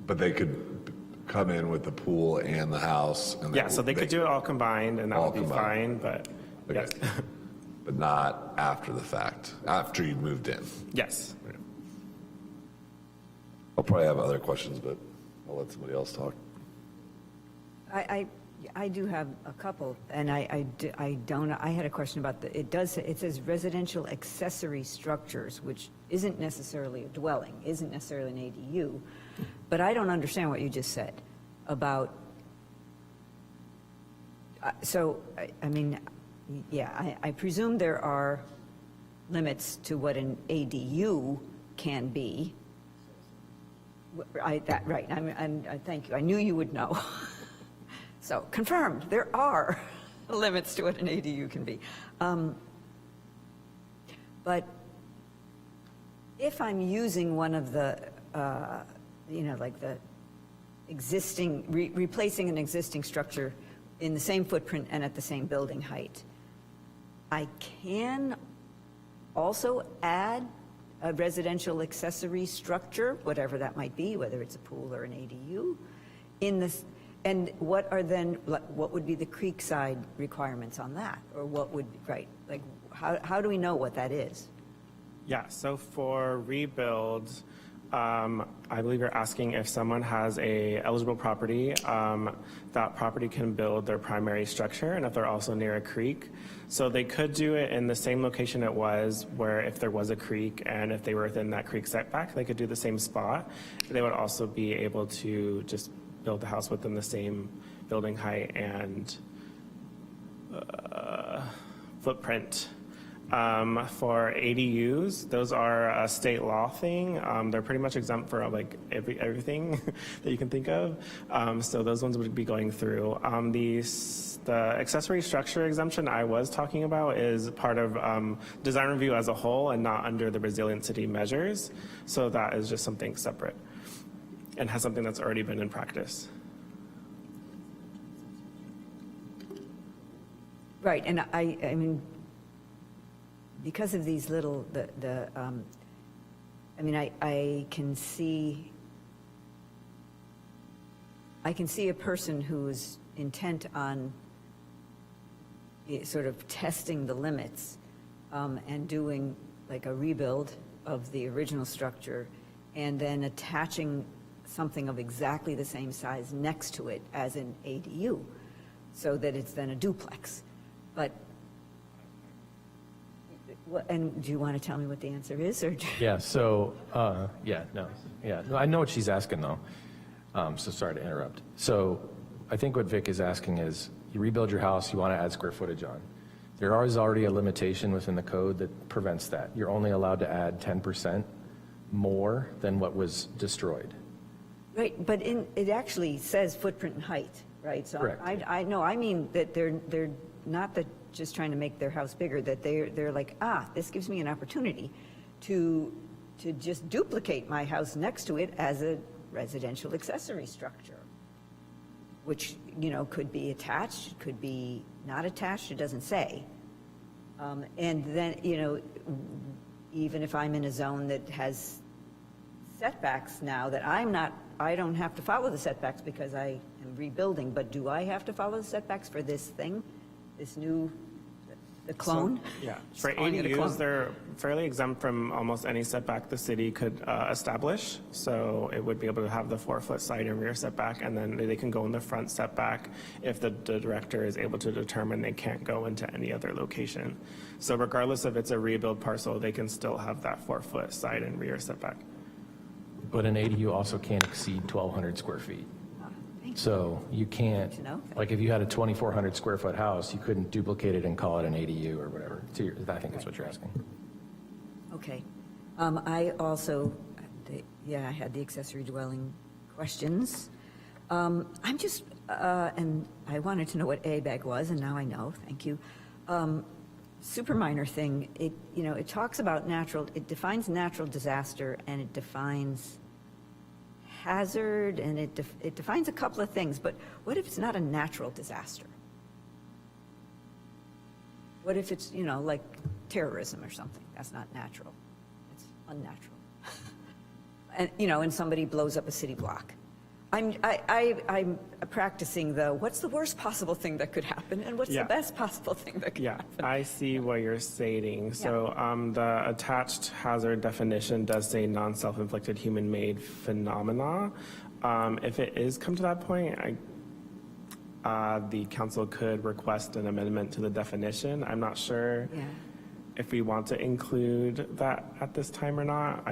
S3: But they could come in with the pool and the house. And
S10: Yeah, so they could do it all combined and that
S3: All
S10: would be fine,
S3: combined.
S10: but
S3: Okay.
S10: yes.
S3: But not after the fact, after you'd moved in.
S10: Yes.
S3: I'll probably have other questions, but I'll let somebody else talk.
S4: I do have a couple, and I had a question about it says residential accessory structures, which isn't necessarily a dwelling, isn't necessarily an ADU, but I don't understand what you just said about, I presume there are limits to what an ADU can be. Right, thank you, I knew you would know. So, confirmed, there are limits to what an ADU can be. But if I'm using one of the, like the existing, replacing an existing structure in the same footprint and at the same building height, I can also add a residential accessory structure, whatever that might be, whether it's a pool or an ADU, in this. And what would be the Creekside requirements on that? Or what would, like, how do we know what that is?
S10: Yeah, so for rebuilds, I believe you're asking if someone has a eligible property, that property can build their primary structure, and if they're also near a creek. So they could do it in the same location it was, where if there was a creek and if they were within that creek setback, they could do the same spot. They would also be able to just build the house within the same building height and footprint. For ADUs, those are a state law thing. They're pretty much exempt for like everything that you can think of. So those ones would be going through. The accessory structure exemption I was talking about is part of design review as a whole and not under the resilient city measures. So that is just something separate and has something that's already been in practice.
S4: Right, and I mean, because of these little, I can see a person who's intent on sort of testing the limits and doing like a rebuild of the original structure and then attaching something of exactly the same size next to it as an ADU, so that it's then a duplex. But, and do you want to tell me what the answer is, or?
S9: Yeah, so, no, I know what she's asking though, so sorry to interrupt. So I think what Vic is asking is, you rebuild your house, you want to add square footage on. There is already a limitation within the code that prevents that. You're only allowed to add 10% more than what was destroyed.
S4: Right, but it actually says footprint and height, right? So
S9: Correct.
S4: I know, I mean that they're not that just trying to make their house bigger, that they're like, this gives me an opportunity to just duplicate my house next to it as a residential accessory structure, which, could be attached, could be not attached, it doesn't say. And then, even if I'm in a zone that has setbacks now, that I don't have to follow the setbacks because I am rebuilding, but do I have to follow the setbacks for this thing, this new, the clone?
S10: So, yeah, for
S4: Calling it a clone.
S10: ADUs, they're fairly exempt from almost any setback the city could establish. So it would be able to have the 4-foot side and rear setback, and then they can go in the front setback if the director is able to determine they can't go into any other location. So regardless if it's a rebuild parcel, they can still have that 4-foot side and rear setback.
S9: But an ADU also can't exceed 1,200 square feet. So you can't,
S4: Good to know.
S9: like if you had a 2,400 square foot house, you couldn't duplicate it and call it an ADU or whatever. So I think that's what you're asking.
S4: Okay. I also, I had the accessory dwelling questions. I'm just, and I wanted to know what ABAG was, and now I know, thank you. super minor thing, it talks about it defines natural disaster, and it defines hazard, and it defines a couple of things, but what if it's not a natural disaster? What if it's, like terrorism or something? That's not natural. It's unnatural. And somebody blows up a city block. I'm practicing what's the worst possible thing that could happen, and what's the best possible thing that could happen.
S10: I see what you're stating. So the attached hazard definition does say non-self-inflicted human-made phenomena. If it is come to that point, the council could request an amendment to the definition. I'm not sure if we want to include that at this time or not.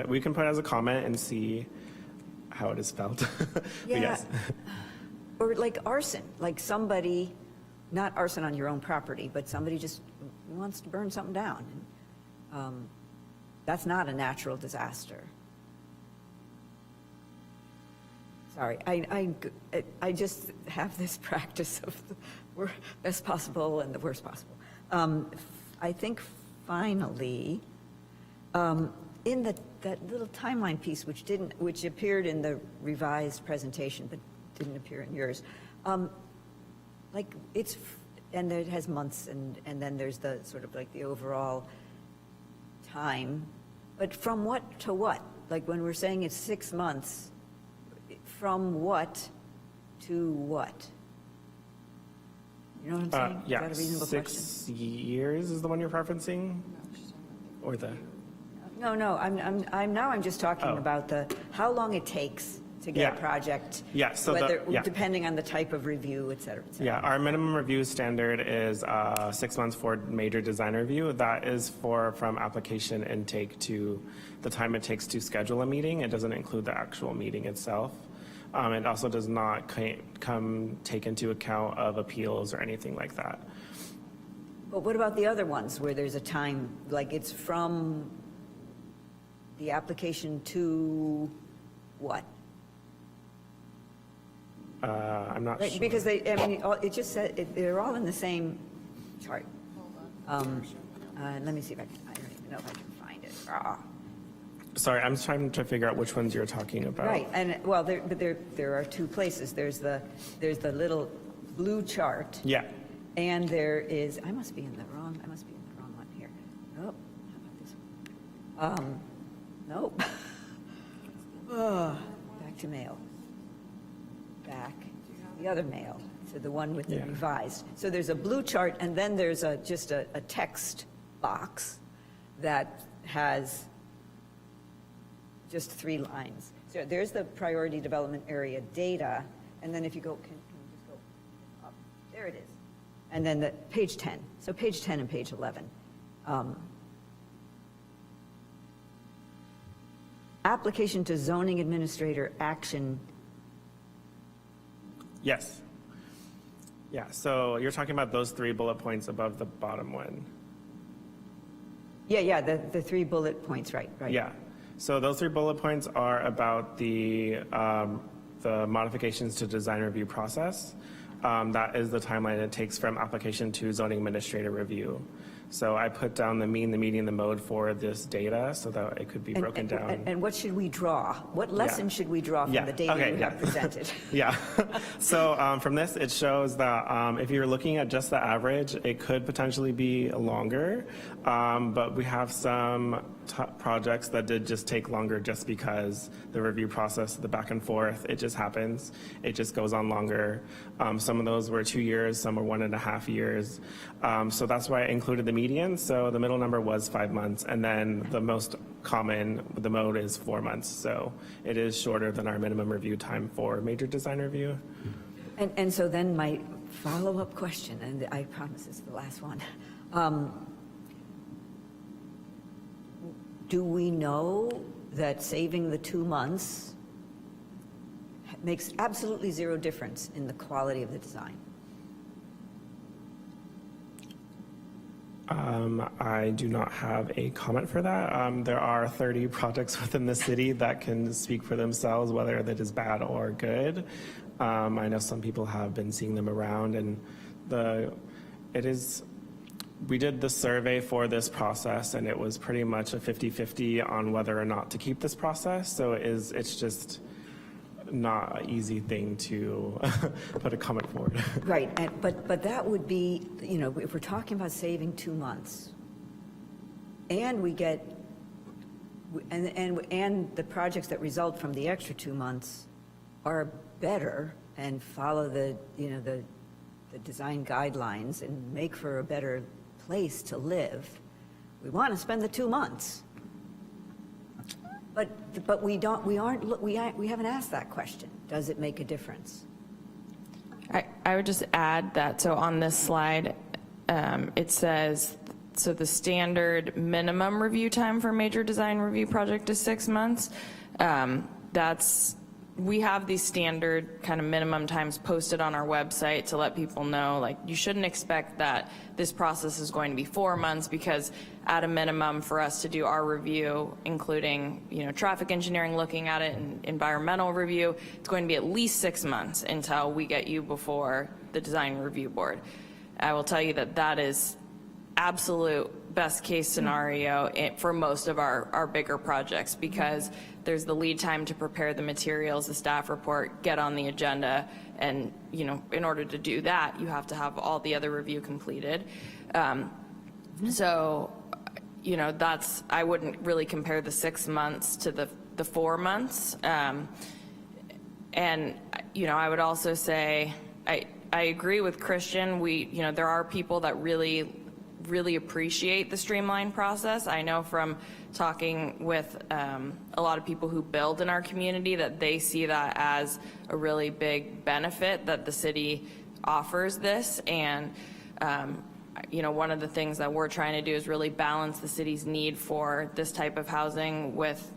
S10: We can put it as a comment and see how it is spelled.
S4: Yeah.
S10: Yes.
S4: Or like arson, like somebody, not arson on your own property, but somebody just wants to burn something down. That's not a natural disaster. Sorry, I just have this practice of the best possible and the worst possible. I think finally, in that little timeline piece, which appeared in the revised presentation but didn't appear in yours, and it has months, and then there's the sort of like the overall time, but from what to what? Like when we're saying it's 6 months, from what to what? You know what I'm saying?
S10: Yeah,
S4: Is that a reasonable
S10: 6 years is the one you're referencing? Or the?
S4: No, I'm just talking about how long it takes to get a project.
S10: Yeah, so
S4: depending on the type of review, et cetera, et cetera.
S10: Yeah, our minimum review standard is 6 months for major design review. That is from application intake to the time it takes to schedule a meeting. It doesn't include the actual meeting itself. It also does not take into account of appeals or anything like that.
S4: But what about the other ones where there's a time, like it's from the application to what?
S10: I'm not sure.
S4: Because it just said, they're all in the same chart. Let me see if I don't even know if I can find it.
S10: Sorry, I'm trying to figure out which ones you're talking about.
S4: Right, and well, there are two places. There's the little blue chart.
S10: Yeah.
S4: And there is, I must be in the wrong one here. Oh, how about this one? Nope. Back to mail. Back to the other mail, to the one with the revised. So there's a blue chart, and then there's just a text box that has just 3 lines. So there's the priority development area data, and then if you go, can you just go up? There it is. And then page 10. So page 10 and page 11. Application to zoning administrator action.
S10: Yes. Yeah, so you're talking about those 3 bullet points above the bottom one.
S4: Yeah, the 3 bullet points, right.
S10: Yeah. So those 3 bullet points are about the modifications to design review process. That is the timeline it takes from application to zoning administrator review. So I put down the mean, the median, the mode for this data so that it could be broken down.
S4: And what should we draw? What lesson should we draw from the data you have presented?
S10: Yeah. So from this, it shows that if you're looking at just the average, it could potentially be longer. But we have some projects that did just take longer just because the review process, the back and forth, it just happens. It just goes on longer. Some of those were 2 years, some were 1.5 years. So that's why I included the median. So the middle number was 5 months. And then the most common, the mode is 4 months. So it is shorter than our minimum review time for major design review.
S4: And so then my follow-up question, and I promise it's the last one. Do we know that saving the 2 months makes absolutely 0 difference in the quality of the design?
S10: I do not have a comment for that. There are 30 projects within the city that can speak for themselves, whether that is bad or good. I know some people have been seeing them around, and we did the survey for this process, and it was pretty much a 50-50 on whether or not to keep this process. So it's just not an easy thing to put a comment forward.
S4: Right, but that would be, you know, if we're talking about saving 2 months, and we get, and the projects that result from the extra 2 months are better and follow the, you know, the design guidelines and make for a better place to live, we want to spend the 2 months. But we haven't asked that question. Does it make a difference?
S6: I would just add that, so on this slide, it says, so the standard minimum review time for major design review project is 6 months. We have these standard kind of minimum times posted on our website to let people know, like, you shouldn't expect that this process is going to be 4 months, because at a minimum for us to do our review, including, you know, traffic engineering looking at it and environmental review, it's going to be at least 6 months until we get you before the design review board. I will tell you that that is absolute best case scenario for most of our bigger projects, because there's the lead time to prepare the materials, the staff report, get on the agenda, and, you know, in order to do that, you have to have all the other review completed. So, you know, I wouldn't really compare the 6 months to the 4 months. And, you know, I would also say, I agree with Christian. You know, there are people that really appreciate the streamlined process. I know from talking with a lot of people who build in our community that they see that as a really big benefit that the city offers this. And you know, one of the things that we're trying to do is really balance the city's need for this type of housing with,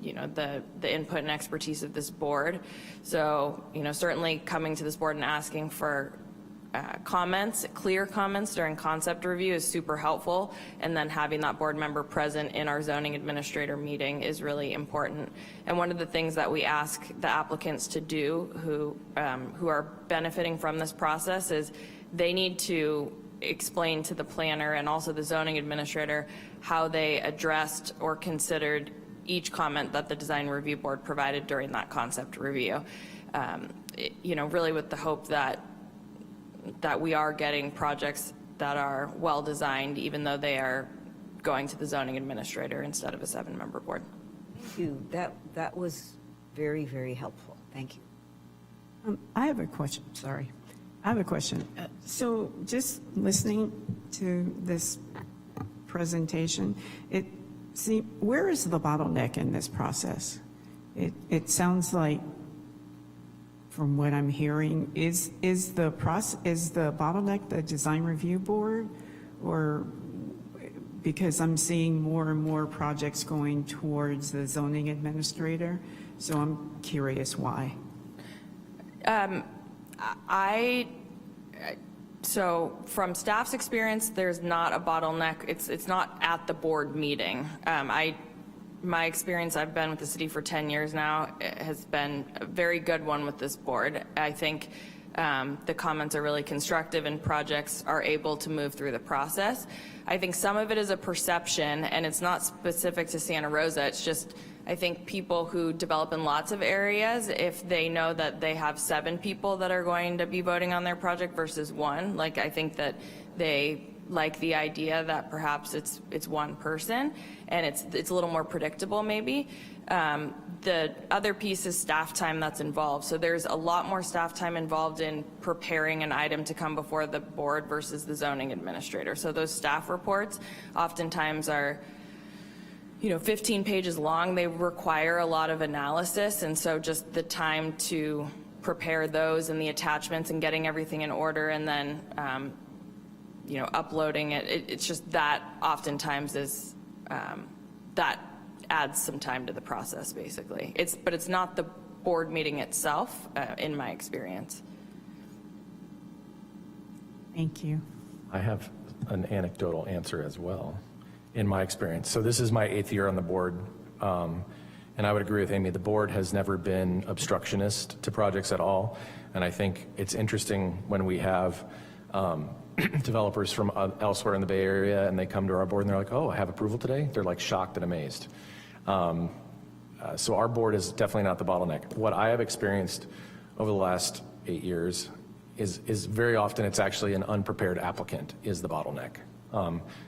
S6: you know, the input and expertise of this board. So, you know, certainly coming to this board and asking for comments, clear comments during concept review is super helpful, and then having that board member present in our zoning administrator meeting is really important. And one of the things that we ask the applicants to do who are benefiting from this process is they need to explain to the planner and also the zoning administrator how they addressed or considered each comment that the design review board provided during that concept review. You know, really with the hope that we are getting projects that are well designed, even though they are going to the zoning administrator instead of a 7-member board.
S4: Thank you. That was very, very helpful. Thank you.
S1: I have a question, sorry. I have a question. So just listening to this presentation, where is the bottleneck in this process? It sounds like, from what I'm hearing, is the bottleneck the design review board, or because I'm seeing more and more projects going towards the zoning administrator, so I'm curious why.
S6: So from staff's experience, there's not a bottleneck. It's not at the board meeting. My experience, I've been with the city for 10 years now, has been a very good one with this board. I think the comments are really constructive and projects are able to move through the process. I think some of it is a perception, and it's not specific to Santa Rosa. It's just, I think people who develop in lots of areas, if they know that they have 7 people that are going to be voting on their project versus 1, like, I think that they like the idea that perhaps it's one person, and it's a little more predictable maybe. The other piece is staff time that's involved. So there's a lot more staff time involved in preparing an item to come before the board versus the zoning administrator. So those staff reports oftentimes are, you know, 15 pages long. They require a lot of analysis, and so just the time to prepare those and the attachments and getting everything in order, and then you know, uploading it's just that oftentimes is that adds some time to the process, basically. But it's not the board meeting itself, in my experience.
S1: Thank you.
S9: I have an anecdotal answer as well, in my experience. So this is my 8th year on the board, and I would agree with Amy. The board has never been obstructionist to projects at all, and I think it's interesting when we have developers from elsewhere in the Bay Area, and they come to our board and they're like, oh, I have approval today? They're like shocked and amazed. So our board is definitely not the bottleneck. What I have experienced over the last 8 years is very often it's actually an unprepared applicant is the bottleneck.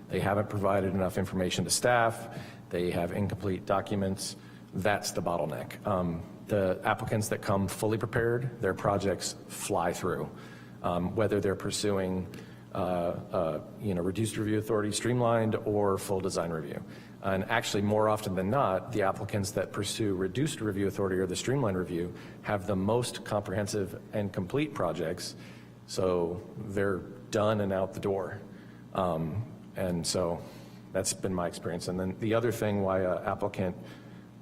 S9: They haven't provided enough information to staff. They have incomplete documents. That's the bottleneck. The applicants that come fully prepared, their projects fly through, whether they're pursuing reduced review authority, streamlined, or full design review. And actually, more often than not, the applicants that pursue reduced review authority or the streamlined review have the most comprehensive and complete projects, so they're done and out the door. And so that's been my experience. And then the other thing why an applicant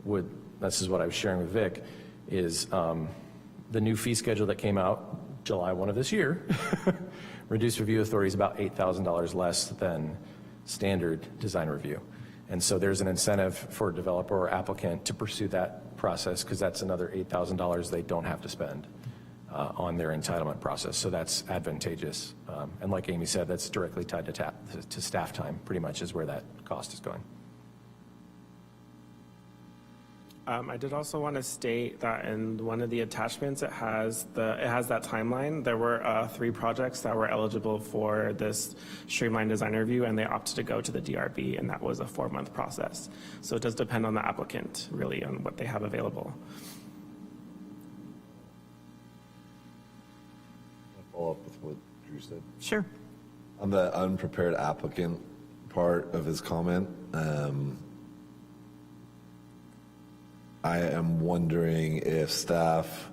S9: would, this is what I was sharing with Vic, is the new fee schedule that came out July 1 of this year. Reduced review authority is about $8,000 less than standard design review. And so there's an incentive for a developer or applicant to pursue that process because that's another $8,000 they don't have to spend on their entitlement process. So that's advantageous. And like Amy said, that's directly tied to staff time, pretty much is where that cost is going.
S10: I did also want to state that in one of the attachments, it has that timeline. There were 3 projects that were eligible for this streamlined design review, and they opted to go to the DRB, and that was a 4-month process. So it does depend on the applicant, really, on what they have available.
S3: I'll follow up with what Drew said.
S1: Sure.
S3: On the unprepared applicant part of his comment, I am wondering if staff,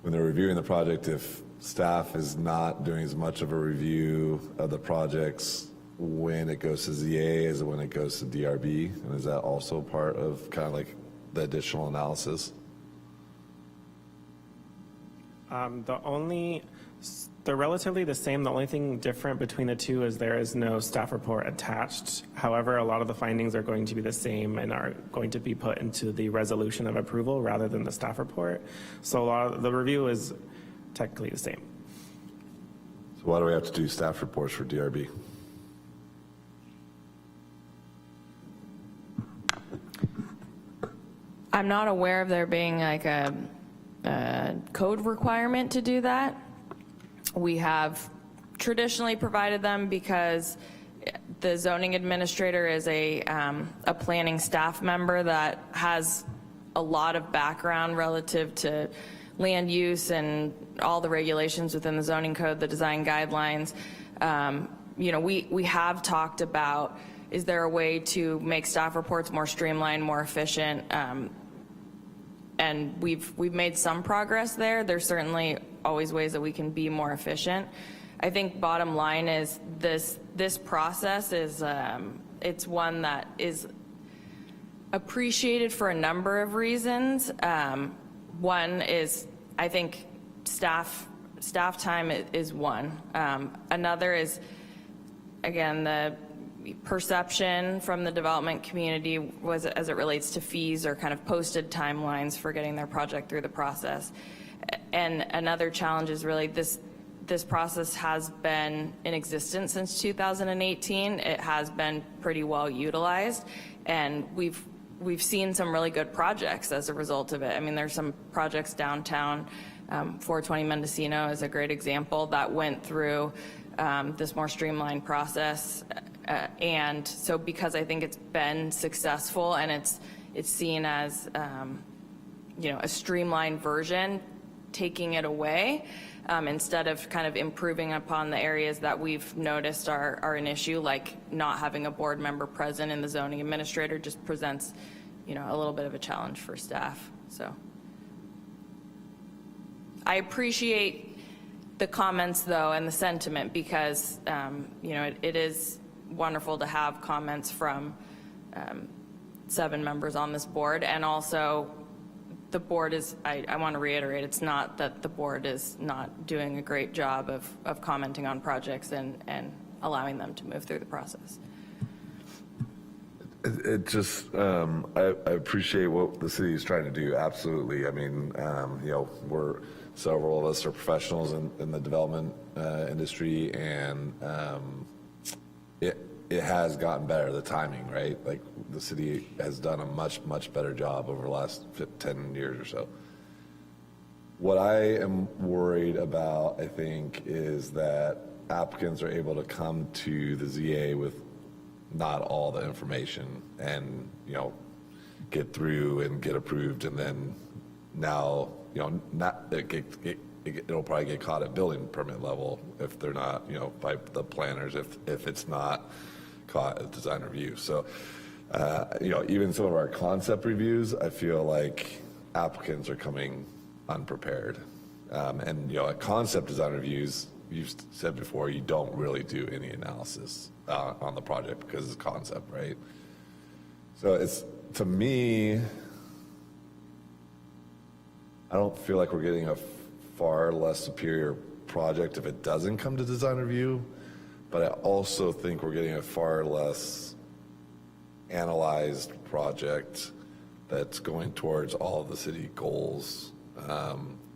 S3: when they're reviewing the project, if staff is not doing as much of a review of the projects when it goes to ZA as when it goes to DRB, and is that also part of kind of like the additional analysis?
S10: They're relatively the same. The only thing different between the two is there is no staff report attached. However, a lot of the findings are going to be the same and are going to be put into the resolution of approval rather than the staff report. So a lot of the review is technically the same.
S3: So why do we have to do staff reports for DRB?
S6: I'm not aware of there being like a code requirement to do that. We have traditionally provided them because the zoning administrator is a planning staff member that has a lot of background relative to land use and all the regulations within the zoning code, the design guidelines. We have talked about, is there a way to make staff reports more streamlined, more efficient? And we've made some progress there. There's certainly always ways that we can be more efficient. I think bottom line is this process is it's one that is appreciated for a number of reasons. One is, I think staff time is one. Another is, again, the perception from the development community was as it relates to fees or kind of posted timelines for getting their project through the process. And another challenge is really this process has been in existence since 2018. It has been pretty well utilized, and we've seen some really good projects as a result of it. I mean, there's some projects downtown. 420 Mendocino is a great example that went through this more streamlined process. And so because I think it's been successful and it's seen as a streamlined version, taking it away instead of kind of improving upon the areas that we've noticed are an issue, like not having a board member present in the zoning administrator just presents a little bit of a challenge for staff. So I appreciate the comments though and the sentiment because it is wonderful to have comments from 7 members on this board, and also the board is, I want to reiterate, it's not that the board is not doing a great job of commenting on projects and allowing them to move through the process.
S3: It just, I appreciate what the city is trying to do, absolutely. I mean, several of us are professionals in the development industry, and it has gotten better, the timing, right? Like the city has done a much better job over the last 10 years or so. What I am worried about, I think, is that applicants are able to come to the ZA with not all the information and, get through and get approved, and then now, it'll probably get caught at building permit level if they're not, by the planners, if it's not caught at design review. So, even some of our concept reviews, I feel like applicants are coming unprepared. At concept design reviews, you've said before, you don't really do any analysis on the project because it's concept, right? So to me, I don't feel like we're getting a far less superior project if it doesn't come to design review, but I also think we're getting a far less analyzed project that's going towards all of the city goals.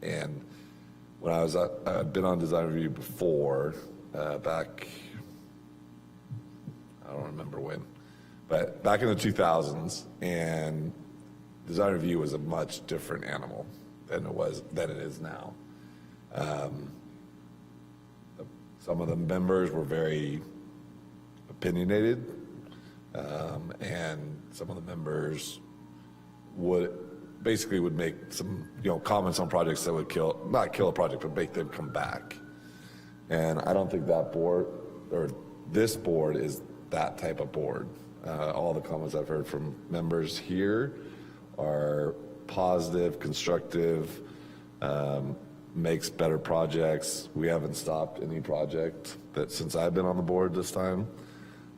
S3: And when I've been on design review before, back, I don't remember when, but back in the 2000s, and design review was a much different animal than it is now. Some of the members were very opinionated, and some of the members would make some comments on projects that would not kill a project, but make them come back. And I don't think that board or this board is that type of board. All the comments I've heard from members here are positive, constructive, makes better projects. We haven't stopped any project that since I've been on the board this time.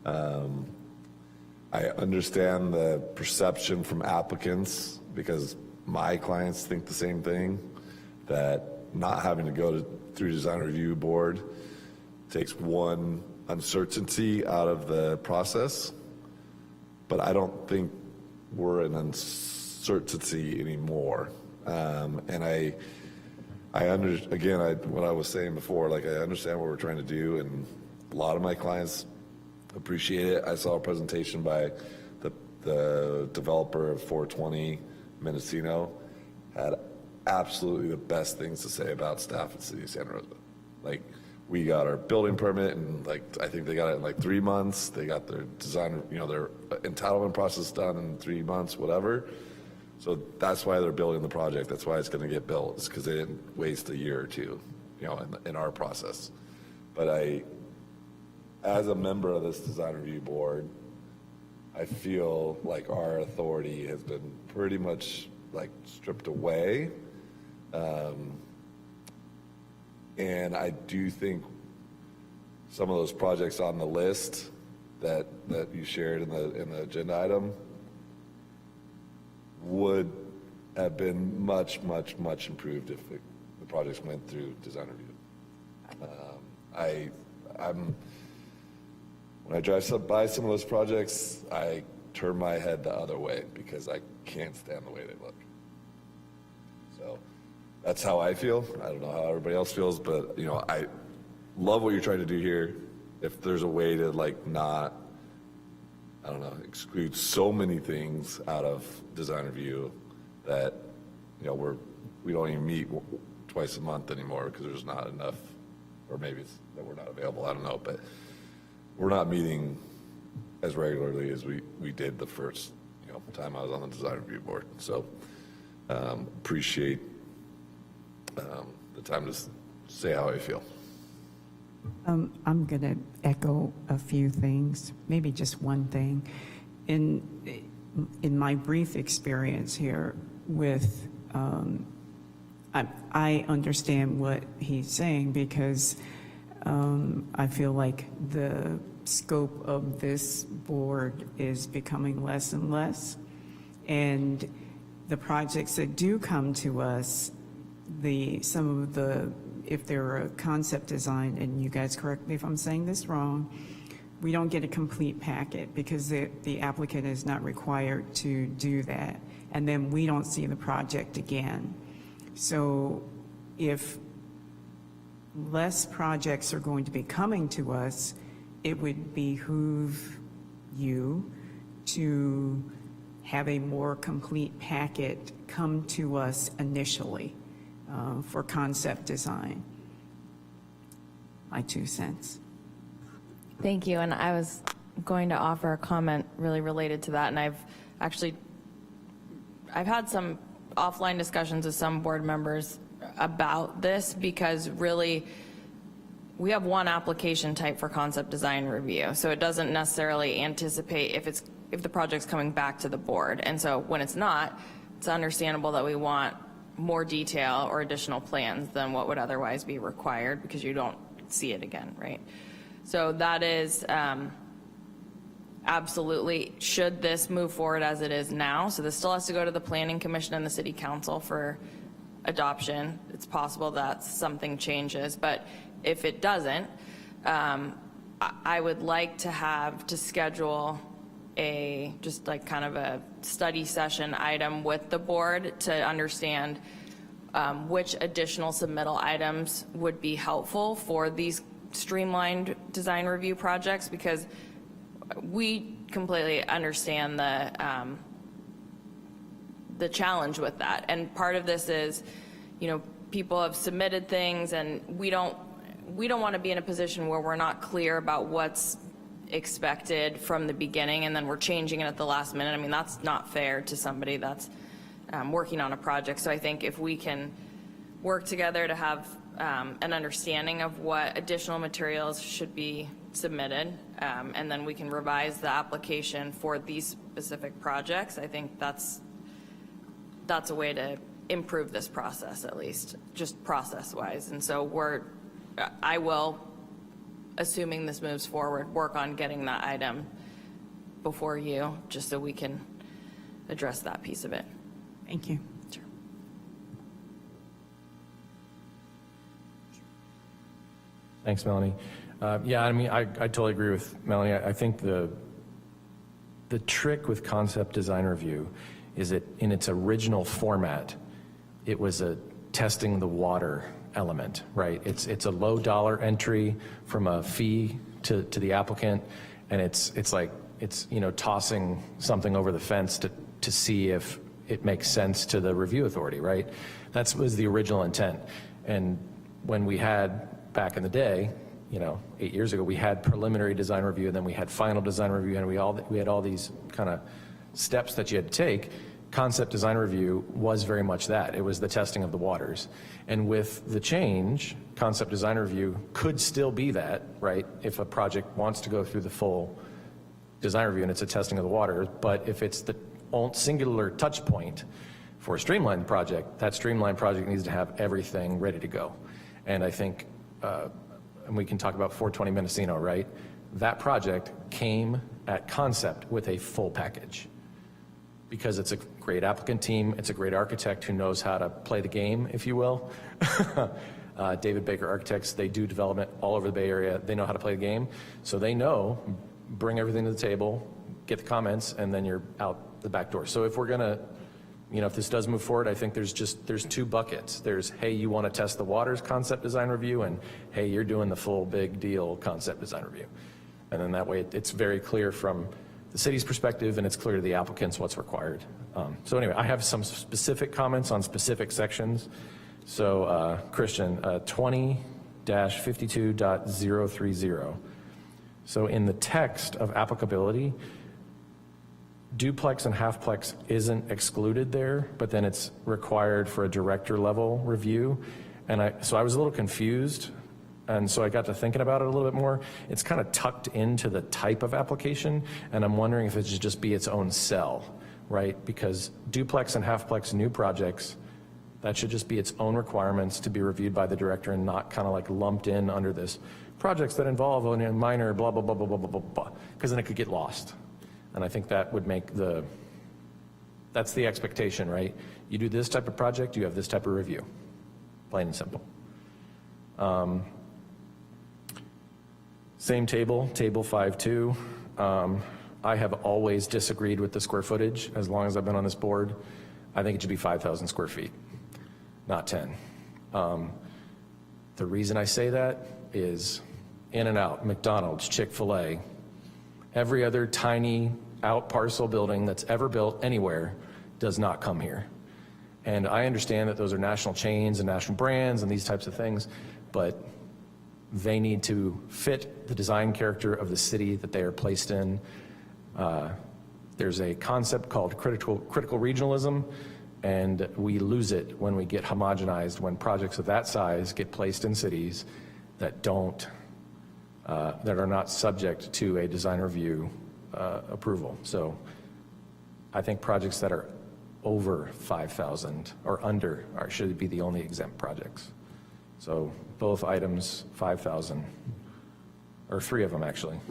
S3: I understand the perception from applicants, because my clients think the same thing, that not having to go through design review board takes one uncertainty out of the process. But I don't think we're in uncertainty anymore. And what I was saying before, like, I understand what we're trying to do, and a lot of my clients appreciate it. I saw a presentation by the developer of 420 Mendocino, had absolutely the best things to say about staff at City of Santa Rosa. Like, we got our building permit, and I think they got it in 3 months. They got their design, their entitlement process done in 3 months, whatever. So that's why they're building the project. That's why it's going to get built. It's because they didn't waste a year or two, in our process. But as a member of this design review board, I feel like our authority has been pretty much stripped away. And I do think some of those projects on the list that you shared in the agenda item would have been much improved if the projects went through design review. When I drive by some of those projects, I turn my head the other way because I can't stand the way they look. So that's how I feel. I don't know how everybody else feels, but I love what you're trying to do here. If there's a way to not, I don't know, exclude so many things out of design review that we don't even meet twice a month anymore because there's not enough, or maybe it's that we're not available. I don't know, but we're not meeting as regularly as we did the first time I was on the design review board. So appreciate the time to say how I feel.
S1: I'm going to echo a few things, maybe just one thing. In my brief experience here with, I understand what he's saying because I feel like the scope of this board is becoming less and less. And the projects that do come to us, if they're a concept design, and you guys correct me if I'm saying this wrong, we don't get a complete packet because the applicant is not required to do that. And then we don't see the project again. So if less projects are going to be coming to us, it would behoove you to have a more complete packet come to us initially for concept design. My 2 cents.
S6: Thank you, and I was going to offer a comment really related to that, and I've had some offline discussions with some board members about this, because really we have one application type for concept design review, so it doesn't necessarily anticipate if the project's coming back to the board. And so when it's not, it's understandable that we want more detail or additional plans than what would otherwise be required, because you don't see it again, right? So that is absolutely, should this move forward as it is now, so this still has to go to the Planning Commission and the City Council for adoption. It's possible that something changes, but if it doesn't, I would like to schedule just like kind of a study session item with the board to understand which additional submittal items would be helpful for these streamlined design review projects, because we completely understand the challenge with that. And part of this is, people have submitted things, and we don't want to be in a position where we're not clear about what's expected from the beginning, and then we're changing it at the last minute. I mean, that's not fair to somebody that's working on a project. So I think if we can work together to have an understanding of what additional materials should be submitted, and then we can revise the application for these specific projects, I think that's a way to improve this process, at least just process-wise. And so I will, assuming this moves forward, work on getting that item before you, just so we can address that piece of it.
S1: Thank you.
S6: Sure.
S9: Thanks, Melanie. Yeah, I mean, I totally agree with Melanie. I think the trick with concept design review is that in its original format, it was a testing the water element, right? It's a low dollar entry from a fee to the applicant, and it's tossing something over the fence to see if it makes sense to the review authority, right? That was the original intent. And when we had, back in the day, 8 years ago, we had preliminary design review, and then we had final design review, and we had all these kind of steps that you had to take. Concept design review was very much that. It was the testing of the waters. And with the change, concept design review could still be that, right? If a project wants to go through the full design review and it's a testing of the waters, but if it's the singular touch point for a streamlined project, that streamlined project needs to have everything ready to go. And I think, and we can talk about 420 Mendocino, right? That project came at concept with a full package, because it's a great applicant team, it's a great architect who knows how to play the game, if you will. David Baker Architects, they do development all over the Bay Area. They know how to play the game. So they know, bring everything to the table, get the comments, and then you're out the back door. So if we're gonna, if this does move forward, I think there's 2 buckets. There's, hey, you wanna test the waters concept design review, and hey, you're doing the full big deal concept design review. And then that way it's very clear from the city's perspective, and it's clear to the applicants what's required. So anyway, I have some specific comments on specific sections. So Christian, 20-52.030. So in the text of applicability, duplex and halfplex isn't excluded there, but then it's required for a director level review. And so I was a little confused. And so I got to thinking about it a little bit more. It's kind of tucked into the type of application, and I'm wondering if it should just be its own cell, right? Because duplex and halfplex new projects, that should just be its own requirements to be reviewed by the director, and not kind of like lumped in under this projects that involve a minor blah, blah, blah, blah, blah, blah, blah, because then it could get lost. And I think that would make that's the expectation, right? You do this type of project, you have this type of review, plain and simple. Same table 5.2. I have always disagreed with the square footage as long as I've been on this board. I think it should be 5,000 square feet, not 10. The reason I say that is In-N-Out, McDonald's, Chick-fil-A, every other tiny out parcel building that's ever built anywhere does not come here. And I understand that those are national chains and national brands and these types of things, but they need to fit the design character of the city that they are placed in. There's a concept called critical regionalism, and we lose it when we get homogenized, when projects of that size get placed in cities that that are not subject to a design review approval. So I think projects that are over 5,000 or under should be the only exempt projects. So both items, 5,000, or 3 of them actually,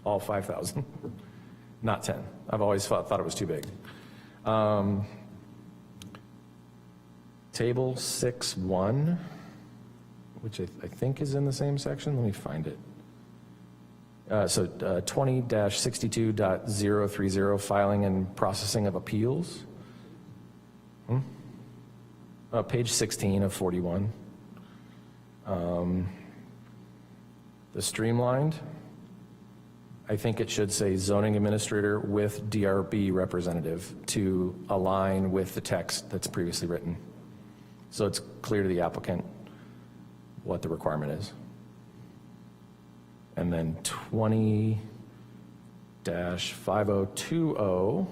S9: all 5,000, not 10. I've always thought it was too big. Table 6.1, which I think is in the same section. Let me find it. So 20-62.030, filing and processing of appeals. Page 16 of 41. The streamlined, I think it should say zoning administrator with DRB representative to align with the text that's previously written. So it's clear to the applicant what the requirement is. And then 20-5020,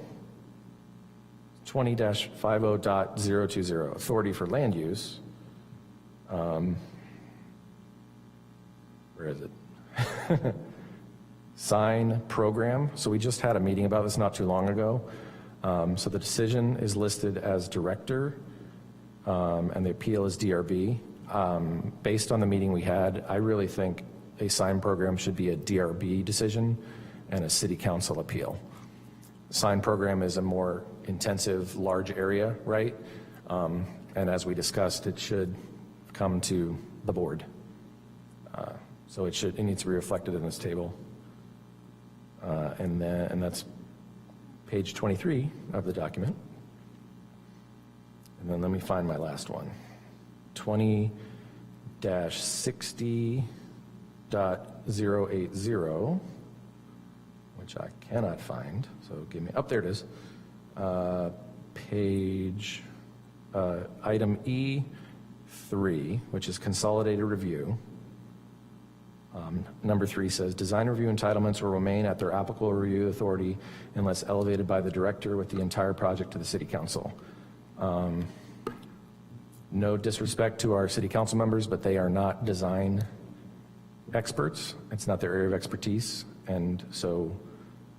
S9: 20-50.020, authority for land use. Where is it? Sign program. So we just had a meeting about this not too long ago. So the decision is listed as director, and the appeal is DRB. Based on the meeting we had, I really think a sign program should be a DRB decision and a city council appeal. Sign program is a more intensive, large area, right? And as we discussed, it should come to the board. So it needs to be reflected in this table. And that's page 23 of the document. And then let me find my last one. 20-60.080, which I cannot find. So give me, there it is. Page, item E3, which is consolidated review. Number 3 says, design review entitlements will remain at their applicable review authority unless elevated by the director with the entire project to the city council. No disrespect to our city council members, but they are not design experts. It's not their area of expertise. And so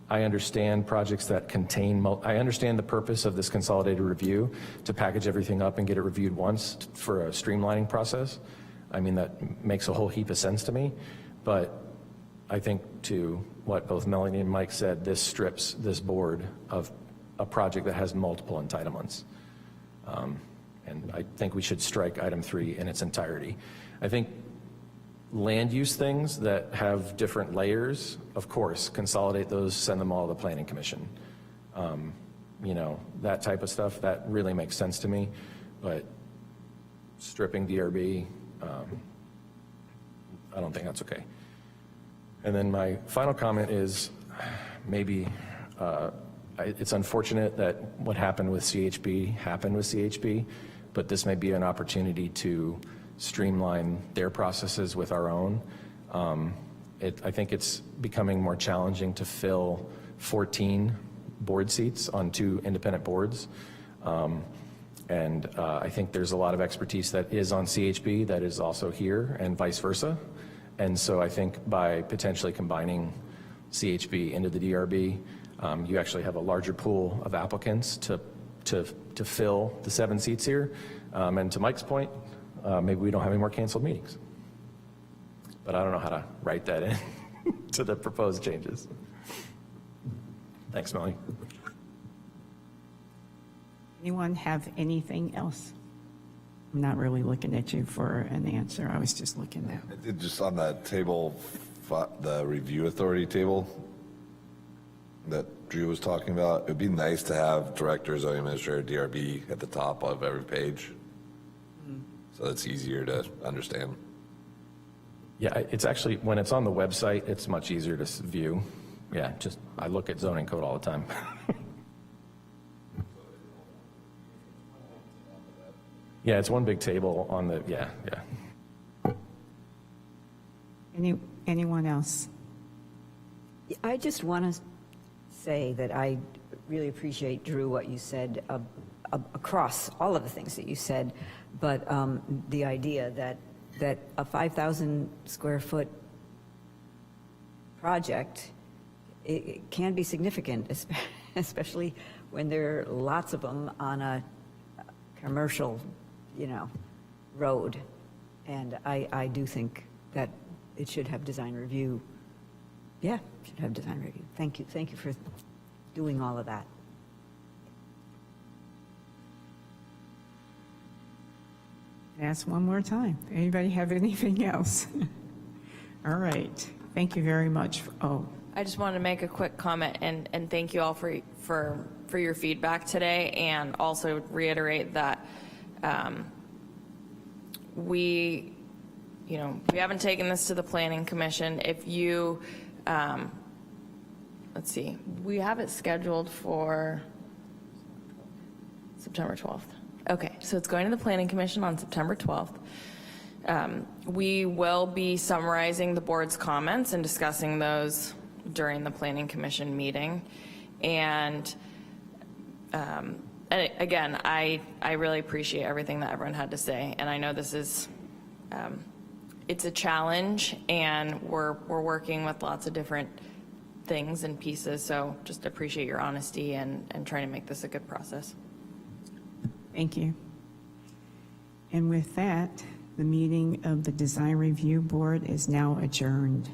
S9: I understand projects that contain, I understand the purpose of this consolidated review to package everything up and get it reviewed once for a streamlining process. I mean, that makes a whole heap of sense to me. But I think to what both Melanie and Mike said, this strips this board of a project that has multiple entitlements. And I think we should strike item 3 in its entirety. I think land use things that have different layers, of course, consolidate those, send them all to the Planning Commission. You know, that type of stuff, that really makes sense to me. But stripping DRB, I don't think that's okay. And then my final comment is maybe it's unfortunate that what happened with CHB happened with CHB, but this may be an opportunity to streamline their processes with our own. I think it's becoming more challenging to fill 14 board seats on 2 independent boards. And I think there's a lot of expertise that is on CHB that is also here and vice versa. And so I think by potentially combining CHB into the DRB, you actually have a larger pool of applicants to fill the 7 seats here. And to Mike's point, maybe we don't have any more canceled meetings. But I don't know how to write that in to the proposed changes. Thanks, Melanie.
S1: Anyone have anything else? I'm not really looking at you for an answer. I was just looking at.
S3: Just on that table, the review authority table that Drew was talking about, it'd be nice to have director, zoning administrator, DRB at the top of every page. so it's easier to understand.
S9: Yeah, it's actually, when it's on the website, it's much easier to view. Yeah, just, I look at zoning code all the time. Yeah, it's one big table on the, yeah.
S1: Anyone else?
S4: I just want to say that I really appreciate, Drew, what you said across all of the things that you said, but the idea that a 5,000 square foot project, it can be significant, especially when there are lots of them on a commercial, road. And I do think that it should have design review. Yeah, it should have design review. Thank you. Thank you for doing all of that.
S1: Ask one more time. Anybody have anything else? All right. Thank you very much.
S6: I just wanted to make a quick comment and thank you all for your feedback today, and also reiterate that we haven't taken this to the Planning Commission. If you, let's see, we have it scheduled for September 12th. Okay, so it's going to the Planning Commission on September 12th. We will be summarizing the board's comments and discussing those during the Planning Commission meeting. And again, I really appreciate everything that everyone had to say. And I know this is, it's a challenge, and we're working with lots of different things and pieces. So just appreciate your honesty and trying to make this a good process.
S1: Thank you. And with that, the meeting of the Design Review Board is now adjourned.